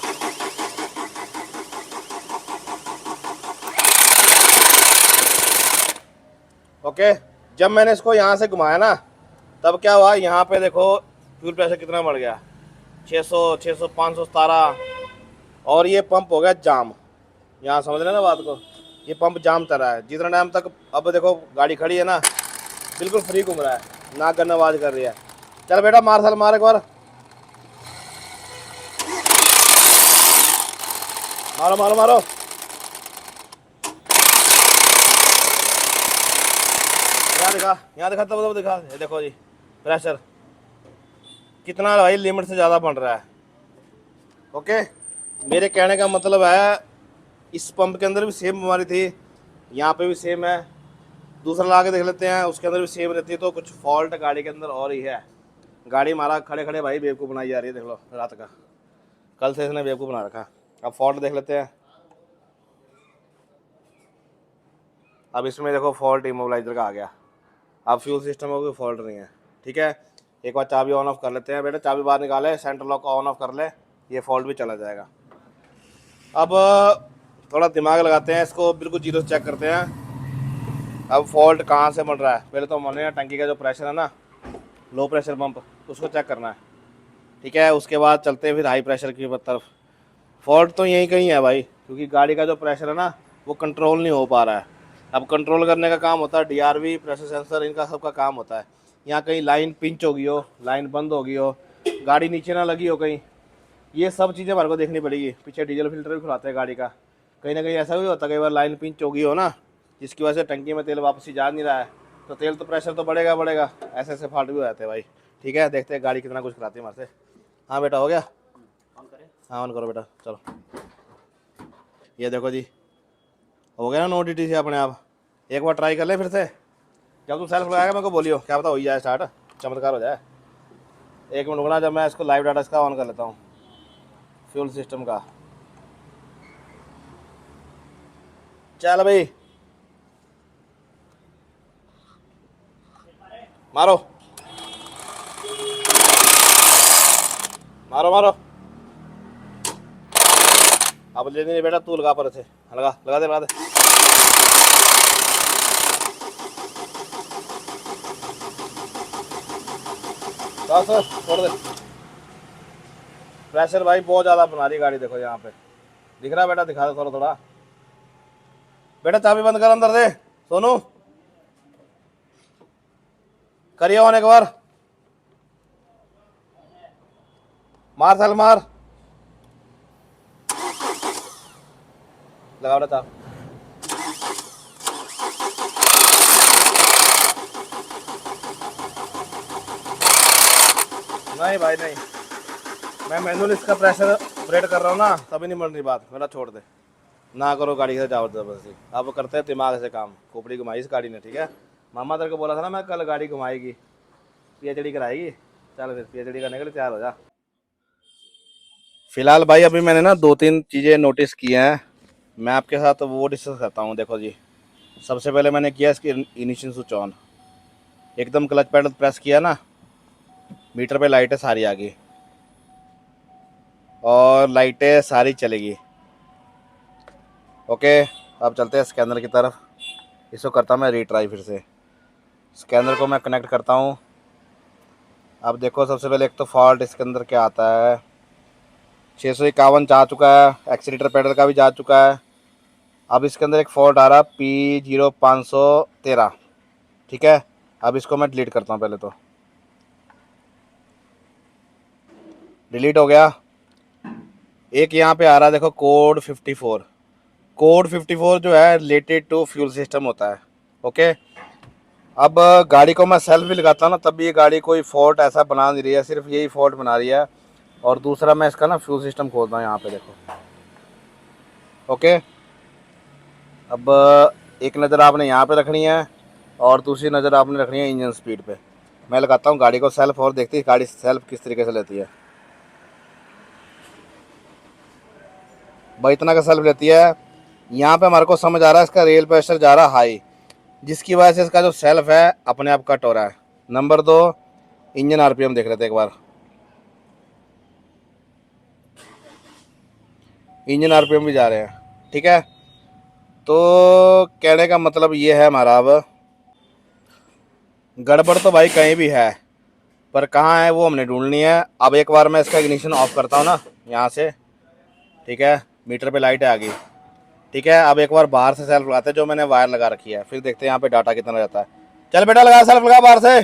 S1: ओके। जब मैंने इसको यहाँ से घुमाया ना, तब क्या हुआ, यहाँ पे देखो फ्यूल प्रेशर कितना बढ़ गया, 600, 600, 517। और ये पंप हो गया जाम। यहाँ समझ रहे ना बात को, ये पंप जाम कर रहा है जितना टाइम तक। अब देखो गाड़ी खड़ी है ना, बिल्कुल फ्री घूम रहा है, नाक गन आवाज कर रही है। चल बेटा मार, साल मार एक बार, मारो मारो मारो। यहाँ दिखा तब दिखा, ये देखो जी प्रेशर कितना भाई, लिमिट से ज़्यादा बढ़ रहा है। ओके, मेरे कहने का मतलब है, इस पंप के अंदर भी सेम बीमारी थी, यहाँ पे भी सेम है। दूसरा ला के देख लेते हैं, उसके अंदर भी सेम रहती है। तो कुछ फॉल्ट गाड़ी के अंदर और ही है। गाड़ी हमारा खड़े खड़े भाई बेवकूफ़ बनाई जा रही है, देख लो रात का, कल से इसने बेवकूफ़ बना रखा। अब फॉल्ट देख लेते हैं। अब इसमें देखो फॉल्ट इमोबिलाइजर का आ गया। अब फ्यूल सिस्टम में कोई फॉल्ट नहीं है, ठीक है। एक बार चाबी ऑन ऑफ कर लेते हैं बेटा, चाबी बाहर निकाले, सेंटर लॉक ऑन ऑफ कर ले, ये फॉल्ट भी चला जाएगा। अब थोड़ा दिमाग लगाते हैं, इसको बिल्कुल जीरो से चेक करते हैं। अब फॉल्ट कहाँ से बन रहा है, पहले तो हमारे टंकी का जो प्रेशर है ना, लो प्रेशर पंप, उसको चेक करना है, ठीक है। उसके बाद चलते हैं फिर हाई प्रेशर की तरफ। फॉल्ट तो यहीं कहीं है भाई, क्योंकि गाड़ी का जो प्रेशर है ना, वो कंट्रोल नहीं हो पा रहा है। अब कंट्रोल करने का काम होता है डीआरवी, प्रेशर सेंसर, इनका सबका काम होता है। यहाँ कहीं लाइन पिंच हो गई हो, लाइन बंद हो गई हो, गाड़ी नीचे ना लगी हो कहीं, ये सब चीज़ें हमारे को देखनी पड़ेगी। पीछे डीजल फिल्टर भी खुलाते हैं गाड़ी का, कहीं ना कहीं ऐसा भी होता है, कई बार लाइन पिंच हो गई हो ना, जिसकी वजह से टंकी में तेल वापस ही जा नहीं रहा है, तो तेल तो प्रेशर तो बढ़ेगा बढ़ेगा, ऐसे ऐसे फॉल्ट भी हो जाते हैं भाई, ठीक है। देखते हैं गाड़ी कितना कुछ कराती है हमारे से। हाँ बेटा हो गया, हाँ ऑन करो बेटा, चलो। ये देखो जी, हो गया ना नो डी से अपने आप। एक बार ट्राई कर ले फिर से, जब तुम सेल्फ लगाएगा मेरे को बोलियो, क्या पता हो ही जाए स्टार्ट, चमत्कार हो जाए। एक मिनट रुकना, जब मैं इसको लाइव डाटा इसका ऑन कर लेता हूँ, फ्यूल सिस्टम का। चल भाई मारो मारो मारो। अब ले नहीं बेटा, तू लगा पर से, लगा लगा दे लगा दे। छोड़ दे। प्रेशर भाई बहुत ज़्यादा बना रही गाड़ी, देखो यहाँ पे दिख रहा है बेटा, दिखा दे थोड़ा थोड़ा। बेटा चाबी बंद कर, अंदर दे सोनू, करिए ऑन एक बार, मार साल मार, लगा बेटा। नहीं भाई नहीं, मैं मैनुअल इसका प्रेशर ऑपरेट कर रहा हूँ ना, तभी नहीं बन रही बात, मेरा छोड़ दे ना, करो गाड़ी से जाओ जबरदस्ती। अब करते हैं दिमाग से काम, खोपड़ी घुमाई इस गाड़ी ने, ठीक है। मामा तेरे को बोला था ना मैं, कल गाड़ी घुमाएगी, पीएचडी कराएगी। चल फिर पीएचडी करने के लिए तैयार हो जा। फिलहाल भाई अभी मैंने ना दो तीन चीज़ें नोटिस की हैं, मैं आपके साथ वो डिस्कस करता हूँ। देखो जी, सबसे पहले मैंने किया इसकी इनिशियल स्विच ऑन, एकदम क्लच पैडल प्रेस किया ना, मीटर पे लाइटें सारी आ गई और लाइटें सारी चलेगी। ओके, अब चलते हैं स्कैनर की तरफ, इसको करता हूँ मैं रीट्राई फिर से। स्कैनर को मैं कनेक्ट करता हूँ। अब देखो सबसे पहले एक तो फॉल्ट इसके अंदर क्या आता है, 651 जा चुका है, एक्सीलेटर पेडल का भी जा चुका है। अब इसके अंदर एक फॉल्ट आ रहा है P0513, ठीक है। अब इसको मैं डिलीट करता हूँ पहले तो। डिलीट हो गया। एक यहाँ पे आ रहा है देखो कोड 54। कोड 54 जो है रिलेटेड टू फ्यूल सिस्टम होता है। ओके। अब गाड़ी को मैं सेल्फ भी लगाता हूँ ना, तब भी ये गाड़ी कोई फॉल्ट ऐसा बना नहीं रही है, सिर्फ यही फॉल्ट बना रही है। और दूसरा मैं इसका ना फ्यूल सिस्टम खोलता हूँ यहाँ पे देखो। ओके। अब एक नज़र आपने यहाँ पे रखनी है और दूसरी नज़र आपने रखनी है इंजन स्पीड पे। मैं लगाता हूँ गाड़ी को सेल्फ और देखती है गाड़ी सेल्फ किस तरीके से लेती है। भाई इतना का सेल्फ लेती है। यहाँ पे हमारे को समझ आ रहा है इसका रेल प्रेशर जा रहा है हाई, जिसकी वजह से इसका जो सेल्फ है अपने आप कट हो रहा है। नंबर 2, इंजन आरपीएम देख लेते हैं एक बार। इंजन आरपीएम भी जा रहे हैं, ठीक है। तो कहने का मतलब ये है हमारा, अब गड़बड़ तो भाई कहीं भी है, पर कहाँ है वो हमने ढूंढनी है। अब एक बार मैं इसका इग्निशन ऑफ करता हूँ ना यहाँ से, ठीक है। मीटर पे लाइट है आ गई, ठीक है। अब एक बार बाहर से सेल्फ लगाते हैं, जो मैंने वायर लगा रखी है, फिर देखते हैं यहाँ पे डाटा कितना जाता है। चल बेटा लगा, सेल्फ लगा बाहर से।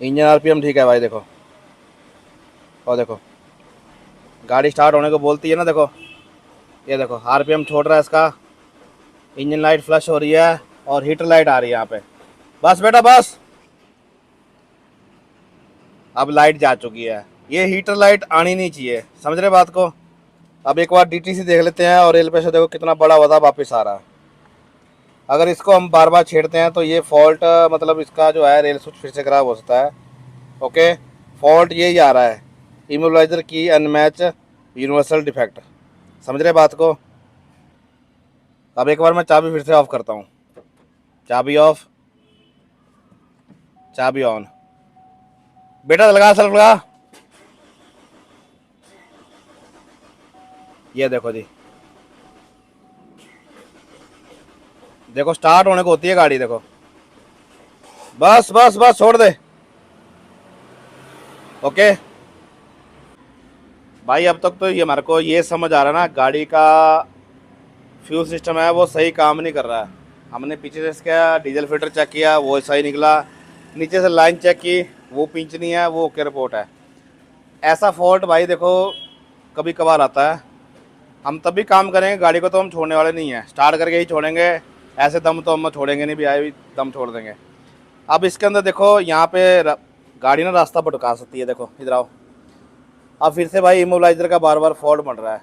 S1: इंजन आरपीएम ठीक है भाई, देखो और देखो गाड़ी स्टार्ट होने को बोलती है ना, देखो ये देखो आरपीएम छोड़ रहा है इसका। इंजन लाइट फ्लश हो रही है और हीटर लाइट आ रही है यहाँ पे। बस बेटा बस। अब लाइट जा चुकी है, ये हीटर लाइट आनी नहीं चाहिए, समझ रहे बात को। अब एक बार डीटीसी देख लेते हैं और रेल प्रेशर देखो कितना बड़ा हुआ था, वापस आ रहा है। अगर इसको हम बार बार छेड़ते हैं तो ये फॉल्ट मतलब इसका जो है रेल स्विच फिर से खराब हो सकता है। ओके। फॉल्ट यही आ रहा है, इमोबलाइजर की अनमैच यूनिवर्सल डिफेक्ट, समझ रहे बात को। अब एक बार मैं चाबी फिर से ऑफ करता हूँ। चाबी ऑफ, चाबी ऑन। बेटा लगा सेल्फ लगा। ये देखो जी, देखो स्टार्ट होने को होती है गाड़ी, देखो बस बस बस छोड़ दे। ओके भाई, अब तक तो ये हमारे को ये समझ आ रहा है ना, गाड़ी का फ्यूल सिस्टम है वो सही काम नहीं कर रहा है। हमने पीछे से इसका डीजल फिल्टर चेक किया, वो सही निकला। नीचे से लाइन चेक की, वो पिंच नहीं है, वो ओके रिपोर्ट है। ऐसा फॉल्ट भाई देखो कभी कभार आता है। हम तभी काम करेंगे, गाड़ी को तो हम छोड़ने वाले नहीं हैं, स्टार्ट करके ही छोड़ेंगे। ऐसे दम तो हम छोड़ेंगे नहीं भी, आए भी दम छोड़ देंगे। अब इसके अंदर देखो यहाँ पे गाड़ी ना रास्ता भटका सकती है, देखो इधर आओ। अब फिर से भाई इमोबलाइजर का बार बार फॉल्ट बन रहा है।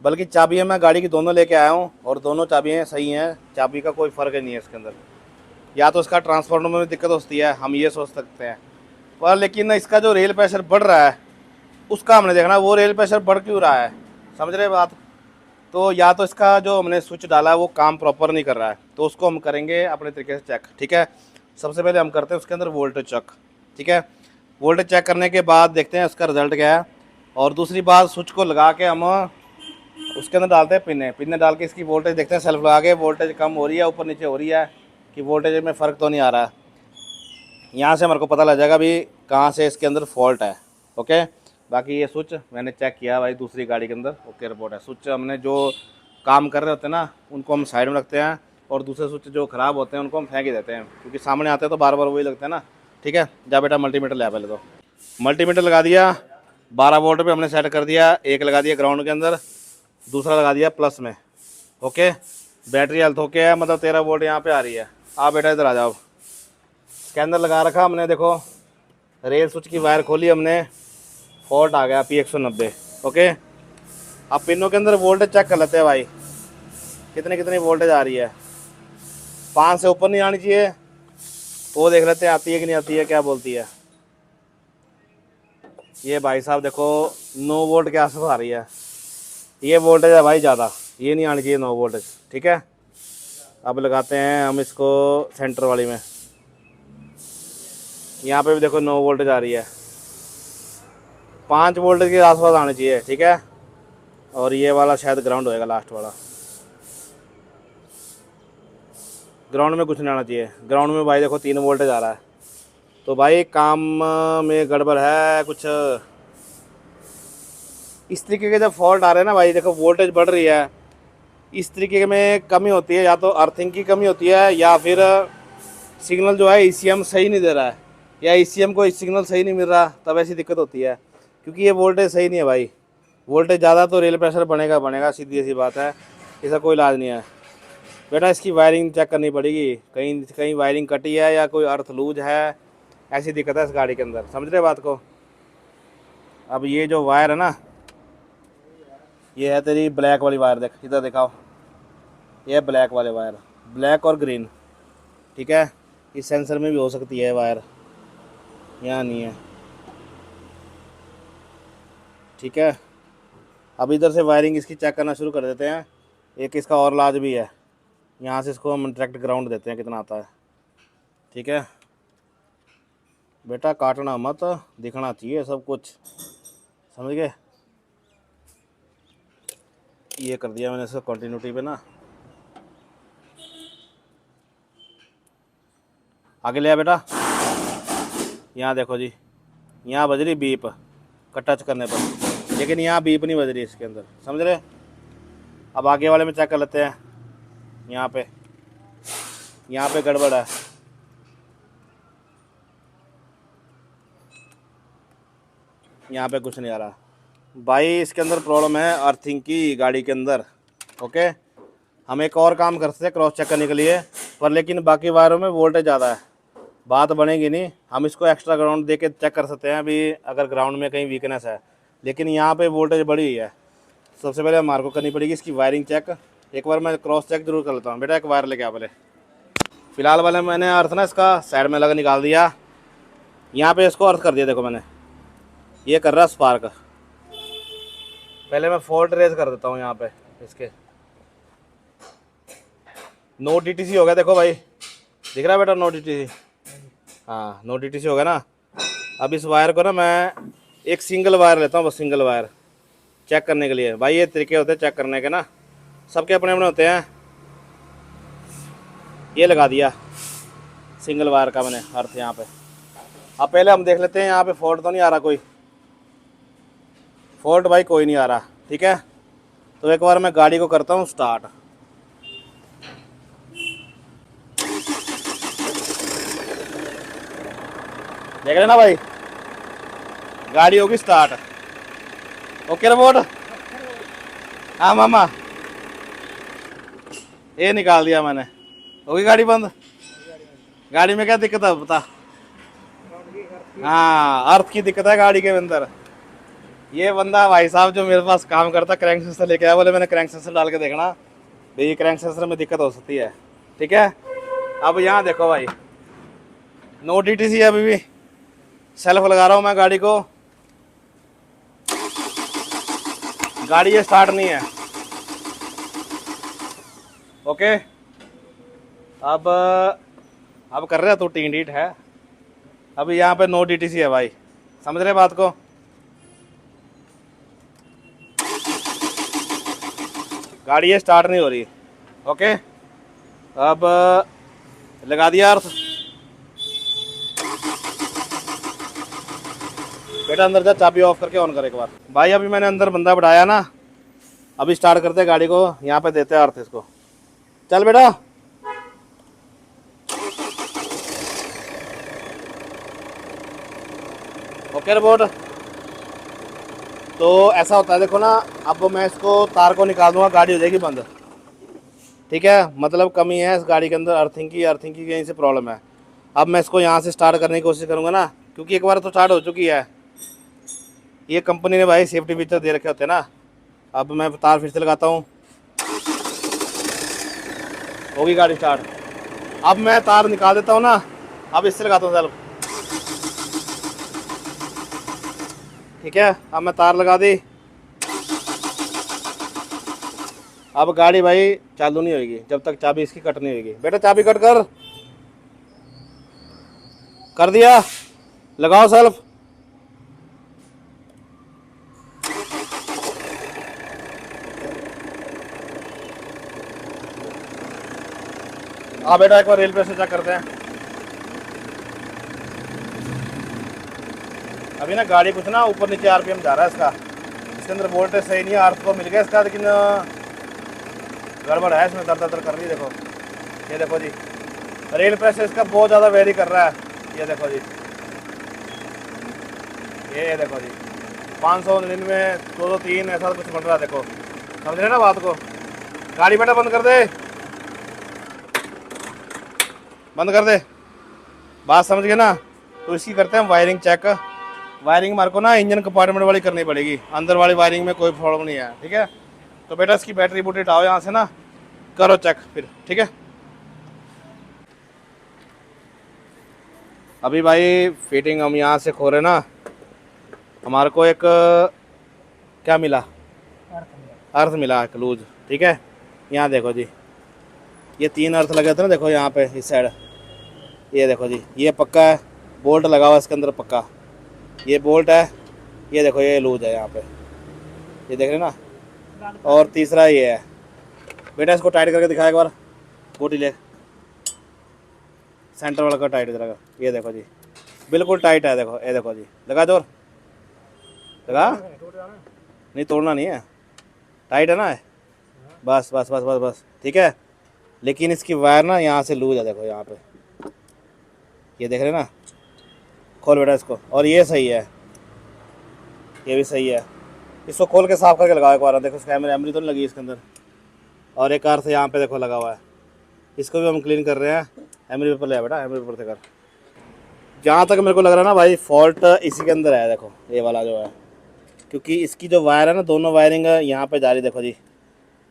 S1: बल्कि चाबियाँ मैं गाड़ी की दोनों लेके आया हूँ और दोनों चाबियाँ सही हैं, चाबी का कोई फ़र्क नहीं है इसके अंदर। या तो इसका ट्रांसफार्मर में दिक्कत होती है, हम ये सोच सकते हैं। पर लेकिन इसका जो रेल प्रेशर बढ़ रहा है उसका हमने देखना, वो रेल प्रेशर बढ़ क्यों रहा है, समझ रहे बात। तो या तो इसका जो हमने स्विच डाला है वो काम प्रॉपर नहीं कर रहा है, तो उसको हम करेंगे अपने तरीके से चेक, ठीक है। सबसे पहले हम करते हैं उसके अंदर वोल्टेज चेक, ठीक है। वोल्टेज चेक करने के बाद देखते हैं उसका रिजल्ट क्या है। और दूसरी बात, स्विच को लगा के हम उसके अंदर डालते हैं पिने, पिने डाल के इसकी वोल्टेज देखते हैं, सेल्फ लगा के वोल्टेज कम हो रही है ऊपर नीचे हो रही है कि वोल्टेज में फ़र्क तो नहीं आ रहा है। यहाँ से हमारे को पता लग जाएगा अभी कहाँ से इसके अंदर फॉल्ट है। ओके। बाकी ये स्विच मैंने चेक किया भाई दूसरी गाड़ी के अंदर, ओके रिपोर्ट है। स्विच हमने जो काम कर रहे होते हैं ना उनको हम साइड में रखते हैं, और दूसरे स्विच जो ख़राब होते हैं उनको हम फेंक ही देते हैं, क्योंकि सामने आते हैं तो बार बार वही लगते हैं ना। ठीक है, जा बेटा मल्टीमीटर ले आ पहले तो। मल्टीमीटर लगा दिया, 12 वोल्ट पे हमने सेट कर दिया। एक लगा दिया ग्राउंड के अंदर, दूसरा लगा दिया प्लस में। ओके। बैटरी हेल्थ ओके है, मतलब 13 वोल्ट यहाँ पे आ रही है। आप बेटा इधर आ जाओ। स्कैनर लगा रखा हमने, देखो रेल स्विच की वायर खोली हमने, फॉल्ट आ गया P190। ओके। अब पिनों के अंदर वोल्टेज चेक कर लेते हैं भाई, कितनी कितनी वोल्टेज आ रही है। 5 से ऊपर नहीं आनी चाहिए, तो वो देख लेते हैं आती है कि नहीं आती है, क्या बोलती है। ये भाई साहब देखो 9 वोल्ट के आसपास आ रही है, ये वोल्टेज है भाई ज़्यादा, ये नहीं आनी चाहिए 9 वोल्टेज, ठीक है। अब लगाते हैं हम इसको सेंटर वाली में, यहाँ पे भी देखो 9 वोल्टेज आ रही है, 5 वोल्टेज के आसपास आनी चाहिए, ठीक है। और ये वाला शायद ग्राउंड होएगा, लास्ट वाला ग्राउंड में कुछ नहीं आना चाहिए। ग्राउंड में भाई देखो 3 वोल्टेज आ रहा है, तो भाई काम में गड़बड़ है कुछ। इस तरीके के जब फॉल्ट आ रहे हैं ना भाई, देखो वोल्टेज बढ़ रही है इस तरीके में कमी होती है, या तो अर्थिंग की कमी होती है या फिर सिग्नल जो है ईसीएम सही नहीं दे रहा है, या ईसीएम को सिग्नल सही नहीं मिल रहा, तब ऐसी दिक्कत होती है। क्योंकि ये वोल्टेज सही नहीं है भाई, वोल्टेज ज़्यादा तो रेल प्रेशर बनेगा बनेगा, सीधी सी बात है, इसका कोई इलाज नहीं है। बेटा इसकी वायरिंग चेक करनी पड़ेगी, कहीं कहीं वायरिंग कटी है या कोई अर्थ लूज है, ऐसी दिक्कत है इस गाड़ी के अंदर, समझ रहे बात को। अब ये जो वायर है ना, ये है तेरी ब्लैक वाली वायर, देख इधर दिखाओ, ये है ब्लैक वाले वायर, ब्लैक और ग्रीन, ठीक है। इस सेंसर में भी हो सकती है वायर, यहाँ नहीं है, ठीक है। अब इधर से वायरिंग इसकी चेक करना शुरू कर देते हैं। एक इसका और इलाज भी है, यहाँ से इसको हम डायरेक्ट ग्राउंड देते हैं, कितना आता है, ठीक है। बेटा काटना मत, दिखना चाहिए सब कुछ, समझ गए। ये कर दिया मैंने इसको कंटिन्यूटी पे ना, आगे ले आ बेटा। यहाँ देखो जी, यहाँ बज रही बीप का टच करने पर, लेकिन यहाँ बीप नहीं बज रही इसके अंदर, समझ रहे। अब आगे वाले में चेक कर लेते हैं। यहाँ पे गड़बड़ है, यहाँ पे कुछ नहीं आ रहा भाई, इसके अंदर प्रॉब्लम है अर्थिंग की गाड़ी के अंदर, ओके। हम एक और काम कर सकते हैं क्रॉस चेक करने के लिए, पर लेकिन बाकी वायरों में वोल्टेज ज़्यादा है, बात बनेगी नहीं। हम इसको एक्स्ट्रा ग्राउंड दे के चेक कर सकते हैं अभी, अगर ग्राउंड में कहीं वीकनेस है, लेकिन यहाँ पे वोल्टेज बढ़ी हुई है। सबसे पहले हमारे को करनी पड़ेगी इसकी वायरिंग चेक। एक बार मैं क्रॉस चेक जरूर कर लेता हूँ। बेटा एक वायर लेके आ पहले। फिलहाल वाले मैंने अर्थ ना इसका साइड में लगा निकाल दिया, यहाँ पे इसको अर्थ कर दिया, देखो मैंने ये कर रहा स्पार्क। पहले मैं फॉल्ट रेज कर देता हूँ यहाँ पे इसके, नो डीटीसी हो गया, देखो भाई दिख रहा है बेटा, नो डीटीसी, हाँ नो डीटीसी हो गया ना। अब इस वायर को ना मैं एक सिंगल वायर लेता हूँ, बस सिंगल वायर चेक करने के लिए। भाई ये तरीके होते हैं चेक करने के ना, सबके अपने अपने होते हैं। ये लगा दिया सिंगल वायर का मैंने अर्थ यहाँ पे। अब पहले हम देख लेते हैं यहाँ पे फॉल्ट तो नहीं आ रहा, कोई फॉल्ट भाई कोई नहीं आ रहा, ठीक है। तो एक बार मैं गाड़ी को करता हूँ स्टार्ट। देख लेना भाई, गाड़ी होगी स्टार्ट, ओके रिपोर्ट। हाँ मामा, ये निकाल दिया मैंने, होगी गाड़ी बंद। गाड़ी में क्या दिक्कत है बता। हाँ अर्थ की दिक्कत है गाड़ी के अंदर। ये बंदा भाई साहब जो मेरे पास काम करता, क्रैंक सेंसर लेके आया, बोले मैंने क्रैंक सेंसर डाल के देखना भाई, क्रैंक सेंसर में दिक्कत हो सकती है, ठीक है। अब यहाँ देखो भाई, नो डीटीसी अभी भी, सेल्फ लगा रहा हूँ मैं गाड़ी को, गाड़ी ये स्टार्ट नहीं है, ओके। अब कर रहे तो टीन डीट है, अभी यहाँ पे नो डीटीसी है भाई, समझ रहे बात को। गाड़ी ये स्टार्ट नहीं हो रही, ओके। अब लगा दिया अर्थ। बेटा अंदर जा, चाबी ऑफ करके ऑन कर एक बार। भाई अभी मैंने अंदर बंदा बिठाया ना, अभी स्टार्ट करते हैं गाड़ी को, यहाँ पे देते हैं अर्थ इसको। चल बेटा, ओके रिपोर्ट। तो ऐसा होता है देखो ना, अब मैं इसको तार को निकाल दूंगा, गाड़ी हो जाएगी बंद, ठीक है। मतलब कमी है इस गाड़ी के अंदर, अर्थिंग की यहीं से प्रॉब्लम है। अब मैं इसको यहाँ से स्टार्ट करने की कोशिश करूँगा ना, क्योंकि एक बार तो स्टार्ट हो चुकी है, ये कंपनी ने भाई सेफ्टी फीचर दे रखे होते हैं ना। अब मैं तार फिर से लगाता हूँ, होगी गाड़ी स्टार्ट। अब मैं तार निकाल देता हूँ ना, अब इससे लगाता हूँ सेल्फ, ठीक है। अब मैं तार लगा दी, अब गाड़ी भाई चालू नहीं होगी जब तक चाबी इसकी कट नहीं होगी। बेटा चाबी कट कर दिया, लगाओ सेल्फ। हाँ बेटा एक बार रेल प्रेशर चेक करते हैं। अभी ना गाड़ी कुछ ना ऊपर नीचे आरपीएम जा रहा है इसका, इसके अंदर वोल्टेज सही नहीं है, अर्थ को मिल गया इसका, लेकिन गड़बड़ है इसमें, दर दर कर रही है देखो। ये देखो जी, रेल प्रेशर इसका बहुत ज़्यादा वेरी कर रहा है। ये देखो जी, ये देखो जी 599 203 ऐसा कुछ बन रहा है देखो। समझ रहे ना बात को। गाड़ी बेटा बंद कर दे, बंद कर दे, बात समझ गए ना। तो इसकी करते हैं वायरिंग चेक। वायरिंग हमारे को ना इंजन कंपार्टमेंट वाली करनी पड़ेगी, अंदर वाली वायरिंग में कोई प्रॉब्लम नहीं है, ठीक है। तो बेटा इसकी बैटरी बूटी हटाओ यहाँ से ना, करो चेक फिर, ठीक है। अभी भाई फिटिंग हम यहाँ से खोले ना, हमारे को एक क्या मिला, अर्थ मिला एक लूज, ठीक है। यहाँ देखो जी, ये 3 अर्थ लगे थे ना, देखो यहाँ पे इस साइड। ये देखो जी, ये पक्का है, बोल्ट लगा हुआ इसके अंदर पक्का। ये बोल्ट है, ये देखो ये लूज है यहाँ पे, ये देख रहे ना। और तीसरा ये है। बेटा इसको टाइट करके दिखा एक बार, बूटी ले, सेंटर वाला का टाइट करेगा। ये देखो जी, बिल्कुल टाइट है, देखो ये देखो जी, लगा जोर, लगा, नहीं तोड़ना नहीं है, टाइट है ना। बस बस बस बस बस, ठीक है। लेकिन इसकी वायर ना यहाँ से लूज है, देखो यहाँ पे, ये देख रहे ना। खोल बेटा इसको, और ये सही है, ये भी सही है। इसको खोल के साफ करके लगाओ एक बार, देखो कैमरे एमरी तो नहीं लगी इसके अंदर। और एक कार से यहाँ पे देखो लगा हुआ है, इसको भी हम क्लीन कर रहे हैं। एमरी पेपर ले बेटा, एमरी पेपर से कर। जहाँ तक मेरे को लग रहा है ना भाई, फॉल्ट इसी के अंदर है, देखो ये वाला जो है। क्योंकि इसकी जो वायर है ना, दोनों वायरिंग यहाँ पे जा रही, देखो जी,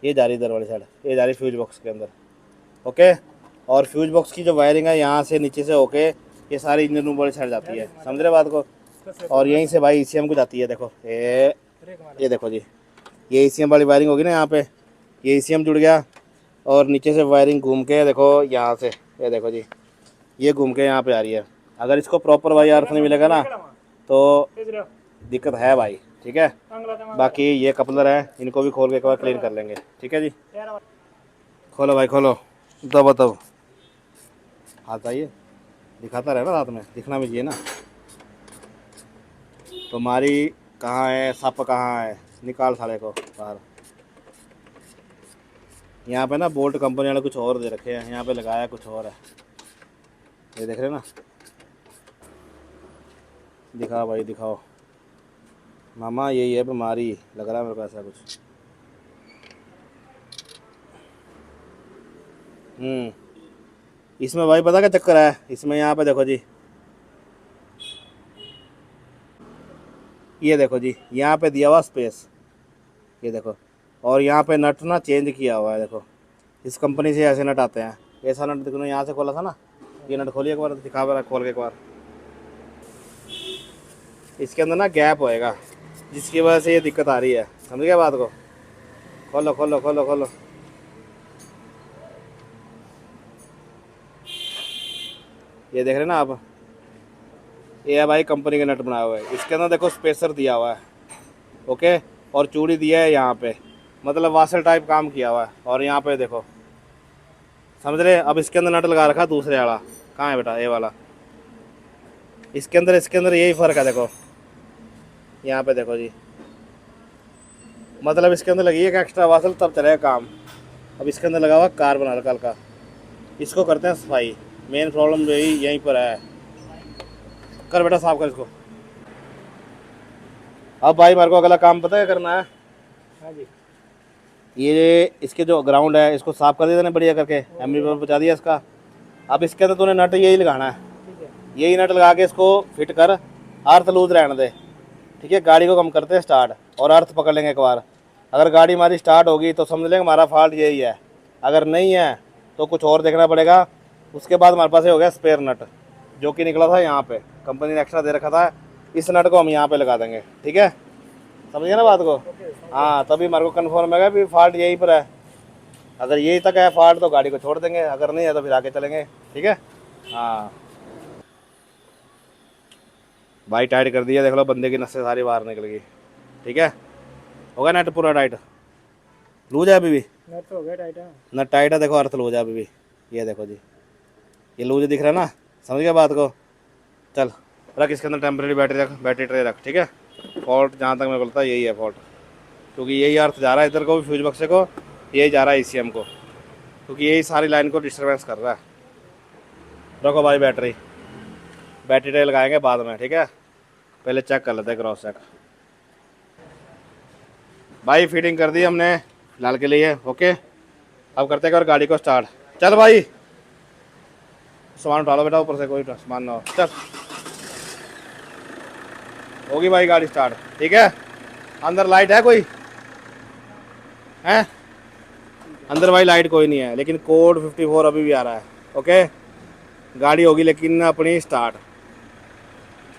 S1: ये जा रही इधर वाली साइड, ये जा रही फ्यूज बॉक्स के अंदर, ओके। और फ्यूज बॉक्स की जो वायरिंग है यहाँ से नीचे से होके ये सारी इंजन रूम वाली साइड जाती है, समझ रहे बात को। और यहीं से भाई ईसीएम को जाती है, देखो ये देखो जी, ये ईसीएम वाली वायरिंग होगी ना यहाँ पे, ये ईसीएम जुड़ गया। और नीचे से वायरिंग घूम के देखो यहाँ से, ये देखो जी, ये घूम के यहाँ पे आ रही है। अगर इसको प्रॉपर भाई अर्थ नहीं मिलेगा ना तो दिक्कत है भाई, ठीक है। बाकी ये कपलर है, इनको भी खोल के एक बार क्लीन कर लेंगे, ठीक है जी। खोलो भाई खोलो, तब तब हाथ आइए, दिखाता रहे ना रात में, दिखना भी चाहिए ना। तुम्हारी कहाँ है, सप कहाँ है, निकाल साले को बाहर। यहाँ पे ना बोल्ट कंपनी वाले कुछ और दे रखे हैं, यहाँ पे लगाया कुछ और है, ये देख रहे ना। दिखाओ भाई दिखाओ मामा, यही है बीमारी, लग रहा है मेरे को ऐसा कुछ। इसमें भाई पता क्या चक्कर है, इसमें यहाँ पे देखो जी, ये देखो जी, यहाँ पे दिया हुआ स्पेस, ये देखो। और यहाँ पे नट ना चेंज किया हुआ है, देखो इस कंपनी से ऐसे नट आते हैं। ऐसा नट देखो, यहाँ से खोला था ना, ये नट खोलिए एक बार, दिखा रहा खोल के एक बार। इसके अंदर ना गैप होएगा, जिसकी वजह से ये दिक्कत आ रही है, समझ गया बात को। खोलो खोलो खोलो खोलो, ये देख रहे ना आप, ये है भाई कंपनी का नट बनाया हुआ है। इसके अंदर देखो स्पेसर दिया हुआ है, ओके। और चूड़ी दिया है यहाँ पे, मतलब वासल टाइप काम किया हुआ है। और यहाँ पे देखो, समझ रहे। अब इसके अंदर नट लगा रखा दूसरे वाला, कहाँ है बेटा, ये वाला। इसके अंदर यही फ़र्क है, देखो यहाँ पे देखो जी, मतलब इसके अंदर लगी है एक एक्स्ट्रा वासल, तब चलेगा काम। अब इसके अंदर लगा हुआ कार्बन हल्का हल्का, इसको करते हैं सफाई। मेन प्रॉब्लम यहीं पर है। कर बेटा साफ कर इसको। अब भाई मेरे को अगला काम पता है करना है। हाँ जी, ये इसके जो ग्राउंड है इसको साफ कर दिया ना बढ़िया करके, एमरी पर पहुँचा दिया इसका। अब इसके अंदर तूने नट यही लगाना है, यही नट लगा के इसको फिट कर, अर्थ लूज रहने दे, ठीक है। गाड़ी को कम करते हैं स्टार्ट, और अर्थ पकड़ लेंगे एक बार। अगर गाड़ी हमारी स्टार्ट होगी तो समझ लेंगे हमारा फॉल्ट यही है, अगर नहीं है तो कुछ और देखना पड़ेगा। उसके बाद हमारे पास ये हो गया स्पेयर नट, जो कि निकला था यहाँ पे, कंपनी ने एक्स्ट्रा दे रखा था। इस नट को हम यहाँ पे लगा देंगे, ठीक है, समझिए ना बात को। हाँ, तभी हमारे को कन्फर्म है कि फॉल्ट यहीं पर है। अगर यही तक है फॉल्ट तो गाड़ी को छोड़ देंगे, अगर नहीं है तो फिर आगे चलेंगे, ठीक है। हाँ भाई टाइट कर दिया, देख लो बंदे की नसें सारी बाहर निकल गई, ठीक है। होगा नट पूरा टाइट, लूज है अभी भी, नट तो हो गया टाइट है, नट टाइट है, देखो अर्थ लूज है अभी भी, ये देखो जी, ये लूज दिख रहा है ना, समझ गया बात को। चल रख इसके अंदर टेम्परेरी बैटरी रख, बैटरी ट्रे रख, ठीक है। फॉल्ट जहाँ तक मेरे को लगता है यही है फॉल्ट, क्योंकि यही अर्थ जा रहा है इधर को भी फ्यूज बक्से को, ये जा रहा है ECM को, क्योंकि यही सारी लाइन को डिस्टर्बेंस कर रहा है। रखो भाई, बैटरी ट्रे लगाएंगे बाद में, ठीक है। पहले चेक कर लेते हैं क्रॉस चेक। भाई फिटिंग कर दी हमने फिलहाल के लिए, ओके। अब करते हैं और गाड़ी को स्टार्ट। चल भाई, सामान उठा लो बेटा, ऊपर से कोई सामान ना हो। चल, होगी भाई गाड़ी स्टार्ट, ठीक है। अंदर लाइट है कोई है? अंदर भाई लाइट कोई नहीं है, लेकिन कोड 54 अभी भी आ रहा है, ओके। गाड़ी होगी लेकिन अपनी स्टार्ट।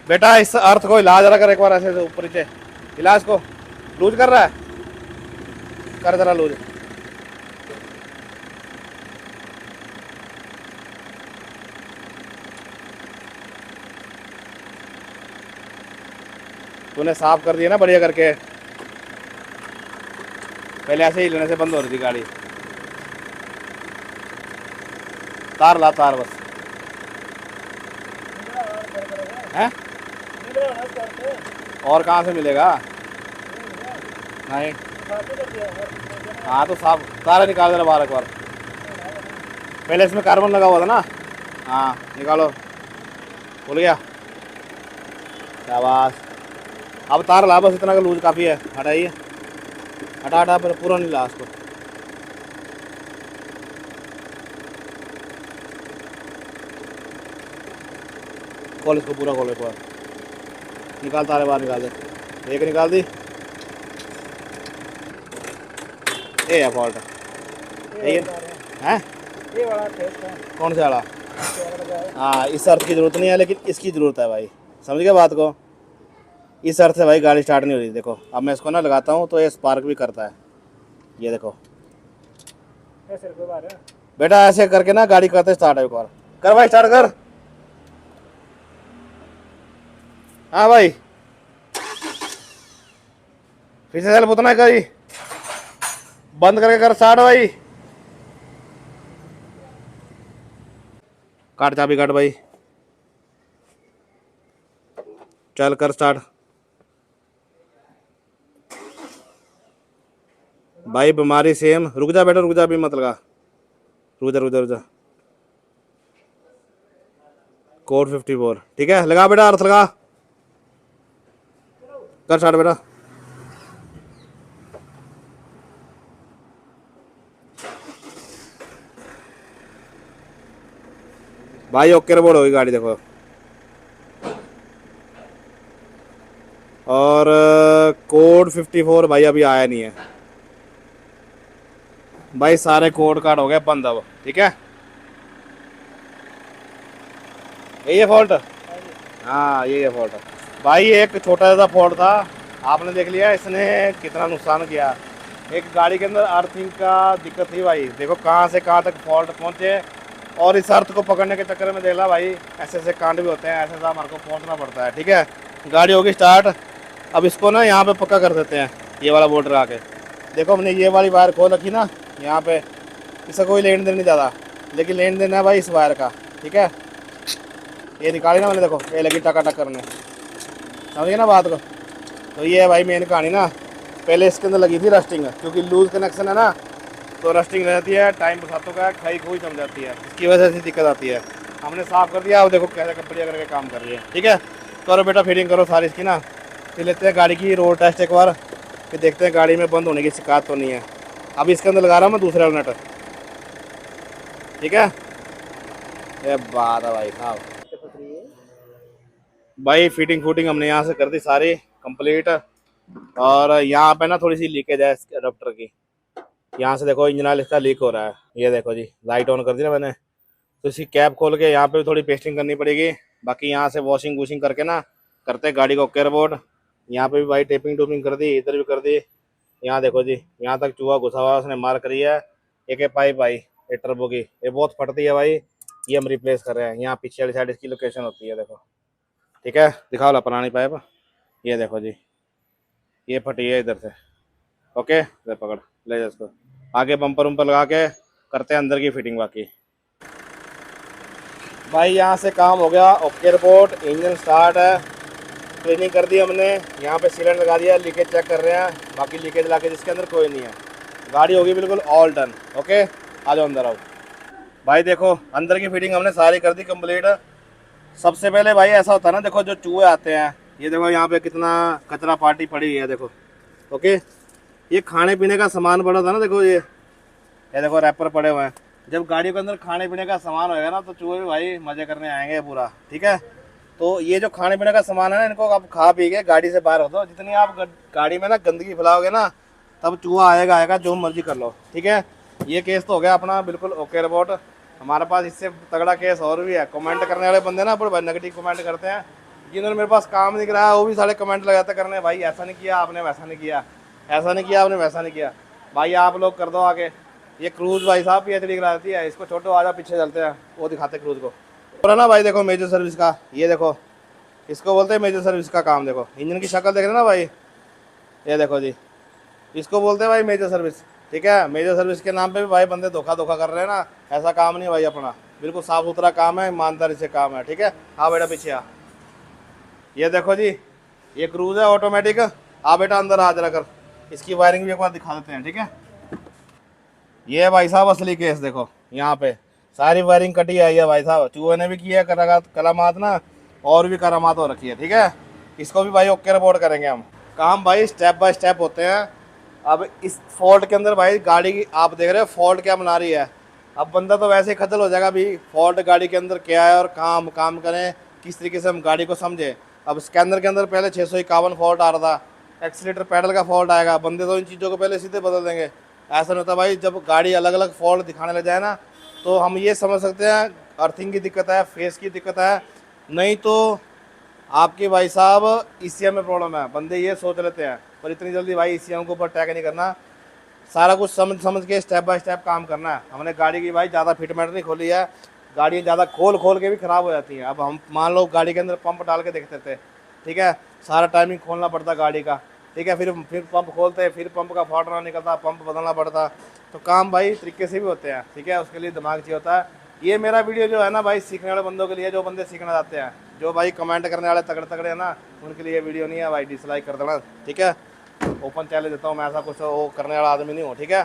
S1: बेटा इस अर्थ को हिला जरा कर एक बार, ऐसे ऊपर नीचे हिला इसको। लूज कर रहा है, कर जरा लूज। तूने साफ कर दिया ना बढ़िया करके, पहले ऐसे ही लेने से बंद हो रही थी गाड़ी। तार ला, तार बस है। और कहाँ से मिलेगा? नहीं, हाँ तो साफ तार निकाल देना बाहर एक बार। पहले इसमें कार्बन लगा हुआ था ना, हाँ निकालो। खुल गया, शाबाश। अब तार ला बस, इतना का लूज काफ़ी है। हटाइए, हटा हटा, पर पूरा नहीं ला उसको। खोल इसको पूरा, खोल एक बार। निकाल तारे बाहर, निकाल दे। एक निकाल दी, ये है फॉल्ट। ये है, ये वाला कौन सा वाला? हाँ, इस अर्थ की ज़रूरत नहीं है, लेकिन इसकी ज़रूरत है भाई। समझ गया बात को? इस अर्थ से भाई गाड़ी स्टार्ट नहीं हो रही। देखो अब मैं इसको ना लगाता हूँ तो ये स्पार्क भी करता है, ये देखो। बेटा ऐसे करके ना गाड़ी करते स्टार्ट है। एक बार कर भाई, स्टार्ट कर। हाँ भाई, फिर से चल पुतना करी, बंद करके कर स्टार्ट भाई। काट चाबी काट भाई, चल कर स्टार्ट भाई। बीमारी सेम। रुक जा बेटा, रुक जा, अभी मत लगा। रुक जा रुक जा रुक जा। कोड 54, ठीक है। लगा बेटा, अर्थ लगा, कर स्टार्ट बेटा। भाई ओके रिपोर्ट होगी गाड़ी, देखो। और कोड 54 भाई अभी आया नहीं है भाई। सारे कोड कार्ड हो गए बंद अब, ठीक है। यही है फॉल्ट, हाँ यही है फॉल्ट भाई। एक छोटा सा फॉल्ट था, आपने देख लिया इसने कितना नुकसान किया। एक गाड़ी के अंदर अर्थिंग का दिक्कत थी भाई। देखो कहाँ से कहाँ तक फॉल्ट पहुँचे, और इस अर्थ को पकड़ने के चक्कर में देख ला भाई, ऐसे ऐसे कांड भी होते हैं। ऐसे ऐसा हमारे को पहुँचना पड़ता है, ठीक है। गाड़ी होगी स्टार्ट। अब इसको ना यहाँ पे पक्का कर देते हैं, ये वाला बोर्ड लगा के। देखो हमने ये वाली वायर खोल रखी ना यहाँ पे, इसका कोई लेन देन नहीं ज़्यादा, लेकिन लेन देन है भाई इस वायर का, ठीक है। ये निकाली ना मैंने, देखो ये लगी टका करने, समझिए ना बात को। तो ये है भाई मेन कहानी ना। पहले इसके अंदर लगी थी रस्टिंग, क्योंकि लूज कनेक्शन है ना, तो रस्टिंग रहती है, टाइम बरसातों का खाई खोई जम जाती है, इसकी वजह से दिक्कत आती है। हमने साफ़ कर दिया, अब देखो कैसे बढ़िया करके काम कर रही है, ठीक है। करो बेटा फिटिंग करो सारी इसकी ना। फिर लेते हैं गाड़ी की रोड टेस्ट एक बार, फिर देखते हैं गाड़ी में बंद होने की शिकायत तो नहीं है। अब इसके अंदर लगा रहा हूँ मैं दूसरा नट, ठीक है। ये बात है भाई साहब। भाई फिटिंग फूटिंग हमने यहाँ से कर दी सारी कंप्लीट। और यहाँ पे ना थोड़ी सी लीकेज है एडाप्टर की, यहाँ से देखो इंजन ऑयल इसका लीक हो रहा है। ये देखो जी, लाइट ऑन कर दी ना मैंने, तो इसकी कैप खोल के यहाँ पे भी थोड़ी पेस्टिंग करनी पड़ेगी। बाकी यहाँ से वॉशिंग वूशिंग करके ना करते हैं गाड़ी को ओके रिपोर्ट। यहाँ पे भी भाई टेपिंग टूपिंग कर दी, इधर भी कर दी। यहाँ देखो जी, यहाँ तक चूहा घुसा हुआ उसने मार करी है। एक पाइप भाई ये टर्बो की, ये बहुत फटती है भाई, ये हम रिप्लेस कर रहे हैं। यहाँ पीछे वाली साइड इसकी लोकेशन होती है, देखो, ठीक है। दिखाओ ला पुरानी पाइप, ये देखो जी, ये फटी है इधर से, ओके। ले पकड़, ले जा इसको आगे, बम्पर वम्पर लगा के करते हैं अंदर की फिटिंग। बाकी भाई यहाँ से काम हो गया ओके रिपोर्ट, इंजन स्टार्ट है, क्लीनिंग कर दी हमने। यहाँ पे सीलेंट लगा दिया, लीकेज चेक कर रहे हैं। बाकी लीकेज लाकेज इसके अंदर कोई नहीं है, गाड़ी होगी बिल्कुल ऑल डन। ओके, आ जाओ अंदर आओ। भाई देखो अंदर की फिटिंग हमने सारी कर दी कंप्लीट। सबसे पहले भाई ऐसा होता है ना, देखो जो चूहे आते हैं, ये देखो यहाँ पे कितना कचरा पार्टी पड़ी हुई है देखो। ओके, ये खाने पीने का सामान पड़ा था ना, देखो ये देखो रैपर पड़े हुए हैं। जब गाड़ी के अंदर खाने पीने का सामान होगा ना, तो चूहे भी भाई मजे करने आएंगे पूरा। ठीक है, तो ये जो खाने पीने का सामान है ना, इनको आप खा पी के गाड़ी से बाहर हो दो। जितनी आप गाड़ी में ना गंदगी फैलाओगे ना, तब चूहा आएगा आएगा, जो मर्जी कर लो। ठीक है, ये केस तो हो गया अपना बिल्कुल ओके रिपोर्ट। हमारे पास इससे तगड़ा केस और भी है। कमेंट करने वाले बंदे ना बड़े नेगेटिव कमेंट करते हैं, जिन्होंने मेरे पास काम नहीं कराया वो भी सारे कमेंट लगाते करने, भाई ऐसा नहीं किया आपने, वैसा नहीं किया, ऐसा नहीं किया आपने, वैसा नहीं किया। भाई आप लोग कर दो आगे। ये क्रूज भाई साहब PhD करा देती है, इसको छोटो आजा पीछे चलते हैं, वो दिखाते क्रूज को। और है ना भाई, देखो मेजर सर्विस का, ये देखो इसको बोलते हैं मेजर सर्विस का काम। देखो इंजन की शक्ल देख रहे हो ना भाई, ये देखो जी, इसको बोलते हैं भाई मेजर सर्विस। ठीक है, मेजर सर्विस के नाम पे भी भाई बंदे धोखा धोखा कर रहे हैं ना, ऐसा काम नहीं भाई अपना, बिल्कुल साफ सुथरा काम है, ईमानदारी से काम है। ठीक है, हाँ बेटा पीछे आ। ये देखो जी, ये क्रूज है ऑटोमेटिक। आ बेटा अंदर आ जरा कर, इसकी वायरिंग भी एक बार दिखा देते हैं। ठीक है, ये भाई साहब असली केस देखो, यहाँ पे सारी वायरिंग कटी आई है भाई साहब, चूहे ने भी किया करामात ना, और भी करामात हो रखी है। ठीक है, इसको भी भाई ओके रिपोर्ट करेंगे हम। काम भाई स्टेप बाय स्टेप होते हैं। अब इस फॉल्ट के अंदर भाई गाड़ी की आप देख रहे हो फॉल्ट क्या बना रही है। अब बंदा तो वैसे ही खजल हो जाएगा भी, फॉल्ट गाड़ी के अंदर क्या है और कहाँ हम काम करें, किस तरीके से हम गाड़ी को समझें। अब स्कैनर के अंदर पहले 651 फॉल्ट आ रहा था, एक्सीलेटर पैडल का फॉल्ट आएगा, बंदे तो इन चीज़ों को पहले सीधे बदल देंगे। ऐसा नहीं होता भाई, जब गाड़ी अलग अलग फॉल्ट दिखाने लग जाए ना, तो हम ये समझ सकते हैं अर्थिंग की दिक्कत है, फेस की दिक्कत है, नहीं तो आपके भाई साहब ECM में प्रॉब्लम है। बंदे ये सोच लेते हैं, पर इतनी जल्दी भाई ECM के ऊपर टैग नहीं करना। सारा कुछ समझ समझ के स्टेप बाय स्टेप काम करना है। हमने गाड़ी की भाई ज़्यादा फिटमेंट नहीं खोली है, गाड़ी ज़्यादा खोल खोल के भी ख़राब हो जाती हैं। अब हम मान लो गाड़ी के अंदर पंप डाल के देखते थे, ठीक है, सारा टाइमिंग खोलना पड़ता गाड़ी का। ठीक है, फिर पंप खोलते, फिर पंप का फॉल्ट निकलता, पंप बदलना पड़ता। तो काम भाई तरीके से भी होते हैं। ठीक है, उसके लिए दिमाग चाहिए होता है। ये मेरा वीडियो जो है ना भाई, सीखने वाले बंदों के लिए, जो बंदे सीखना चाहते हैं। जो भाई कमेंट करने वाले तगड़े तगड़े हैं ना, उनके लिए ये वीडियो नहीं है भाई, डिसलाइक कर देना। ठीक है, ओपन चैलेंज देता हूँ मैं, ऐसा कुछ वो करने वाला आदमी नहीं हूँ। ठीक है,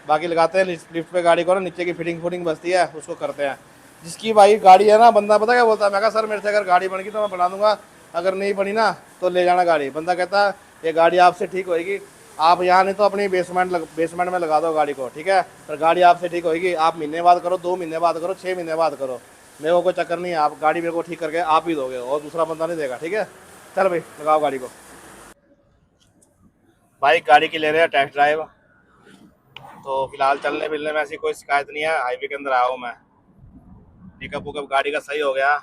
S1: बाकी लगाते हैं लिफ्ट पे गाड़ी को ना, नीचे की फिटिंग बचती है उसको करते हैं। जिसकी भाई गाड़ी है ना, बंदा पता क्या बोलता है, मैं कहा सर मेरे से अगर गाड़ी बन गई तो मैं बना दूंगा, अगर नहीं बनी ना तो ले जाना गाड़ी। बंदा कहता है ये गाड़ी आपसे ठीक होएगी, आप यहाँ नहीं तो अपनी बेसमेंट में लगा दो गाड़ी को। ठीक है, पर गाड़ी आपसे ठीक होएगी, आप महीने बाद करो, 2 महीने बाद करो, 6 महीने बाद करो, मेरे को कोई चक्कर नहीं है, आप गाड़ी मेरे को ठीक करके आप ही दोगे और दूसरा बंदा नहीं देगा। ठीक है, चल भाई लगाओ गाड़ी को। भाई गाड़ी की ले रहे हैं टेस्ट ड्राइव, तो फिलहाल चलने मिलने में ऐसी कोई शिकायत नहीं है। हाईवे के अंदर आया हूँ मैं, पिकअप उकअप गाड़ी का सही हो गया।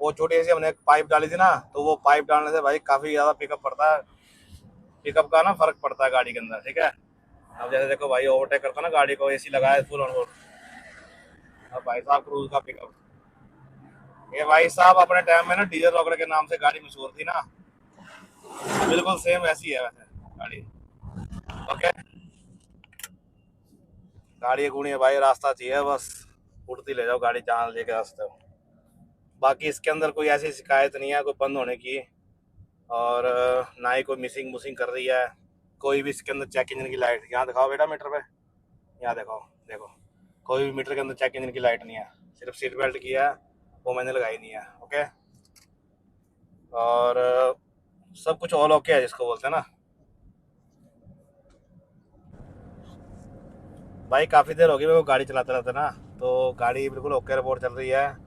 S1: वो छोटी सी हमने एक पाइप डाली थी ना, तो वो पाइप डालने से भाई काफ़ी ज़्यादा पिकअप पड़ता है, पिकअप का ना फर्क पड़ता है गाड़ी के अंदर। ठीक है, अब जैसे देखो भाई ओवरटेक करता ना गाड़ी को, AC लगाया फुल ऑन रोड, अब भाई साहब क्रूज का पिकअप। ये भाई साहब अपने टाइम में ना डीजल रॉकेट के नाम से गाड़ी मशहूर थी ना, बिल्कुल सेम वैसी है वैसे गाड़ी। ओके, गाड़ी घूनी है भाई, रास्ता चाहिए बस, उड़ती ले जाओ गाड़ी जहाँ लेके रास्ते हो। बाकी इसके अंदर कोई ऐसी शिकायत नहीं है कोई बंद होने की, और ना ही कोई मिसिंग मुसिंग कर रही है कोई भी। इसके अंदर चेक इंजन की लाइट यहाँ दिखाओ बेटा मीटर पे, यहाँ दिखाओ, देखो कोई भी मीटर के अंदर चेक इंजन की लाइट नहीं है, सिर्फ सीट बेल्ट की है, वो मैंने लगाई नहीं है। ओके, और सब कुछ ऑल ओके है जिसको बोलते हैं ना। भाई काफ़ी देर हो गई मेरे को गाड़ी चलाते रहते ना, तो गाड़ी बिल्कुल ओके रिपोर्ट चल रही है।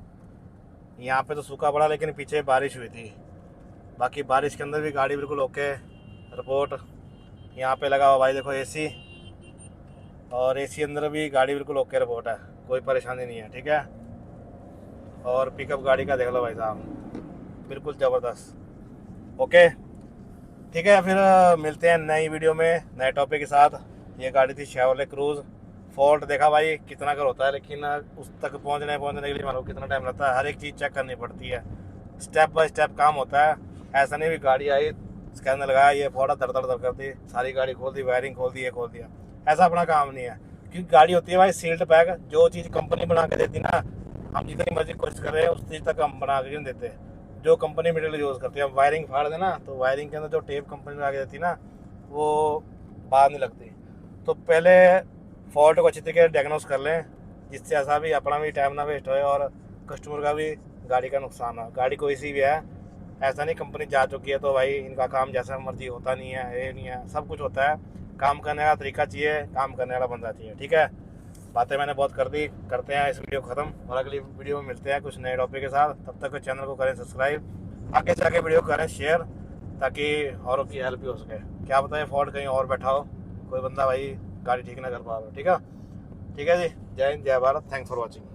S1: यहाँ पे तो सूखा पड़ा, लेकिन पीछे बारिश हुई थी, बाकी बारिश के अंदर भी गाड़ी बिल्कुल ओके रिपोर्ट। यहाँ पे लगा हुआ भाई देखो AC, और AC अंदर भी गाड़ी बिल्कुल ओके रिपोर्ट है, कोई परेशानी नहीं है। ठीक है, और पिकअप गाड़ी का देख लो भाई साहब, बिल्कुल ज़बरदस्त। ओके, ठीक है, फिर मिलते हैं नई वीडियो में नए टॉपिक के साथ। ये गाड़ी थी शेवरले क्रूज। फॉल्ट देखा भाई कितना कर होता है, लेकिन उस तक पहुंचने के लिए हमारे को कितना टाइम लगता है, हर एक चीज़ चेक करनी पड़ती है, स्टेप बाय स्टेप काम होता है। ऐसा नहीं भी गाड़ी आई, स्कैनर लगाया, ये फोड़ा धड़ धड़ धड़ कर दी, सारी गाड़ी खोल दी, वायरिंग खोल दी, ये खोल दिया, ऐसा अपना काम नहीं है। क्योंकि गाड़ी होती है भाई सील्ड पैक, जो चीज़ कंपनी बना के देती ना, हम जितनी मर्जी कोशिश कर रहे हैं उस चीज़ तक हम बना के नहीं देते, जो कंपनी मटेरियल यूज़ करती है। हम वायरिंग फाड़ देना, तो वायरिंग के अंदर जो टेप कंपनी लगा के देती ना, वो बाहर नहीं लगती। तो पहले फॉल्ट को अच्छी तरीके डायग्नोस कर लें, जिससे ऐसा भी अपना भी टाइम ना वेस्ट होए और कस्टमर का भी गाड़ी का नुकसान हो। गाड़ी कोई सी भी है, ऐसा नहीं कंपनी जा चुकी है तो भाई इनका काम जैसा मर्जी होता नहीं है, ये नहीं है, सब कुछ होता है। काम करने का तरीका चाहिए, काम करने वाला बंदा चाहिए, ठीक है। बातें मैंने बहुत कर दी, करते हैं इस वीडियो ख़त्म और अगली वीडियो में मिलते हैं कुछ नए टॉपिक के साथ। तब तक चैनल को करें सब्सक्राइब, आगे से आगे वीडियो करें शेयर, ताकि औरों की हेल्प भी हो सके। क्या पता है फॉल्ट कहीं और बैठा हो, कोई बंदा भाई गाड़ी ठीक ना कर पा रहा हो, ठीक है। ठीक है जी, जय हिंद जय भारत, थैंक्स फॉर वॉचिंग।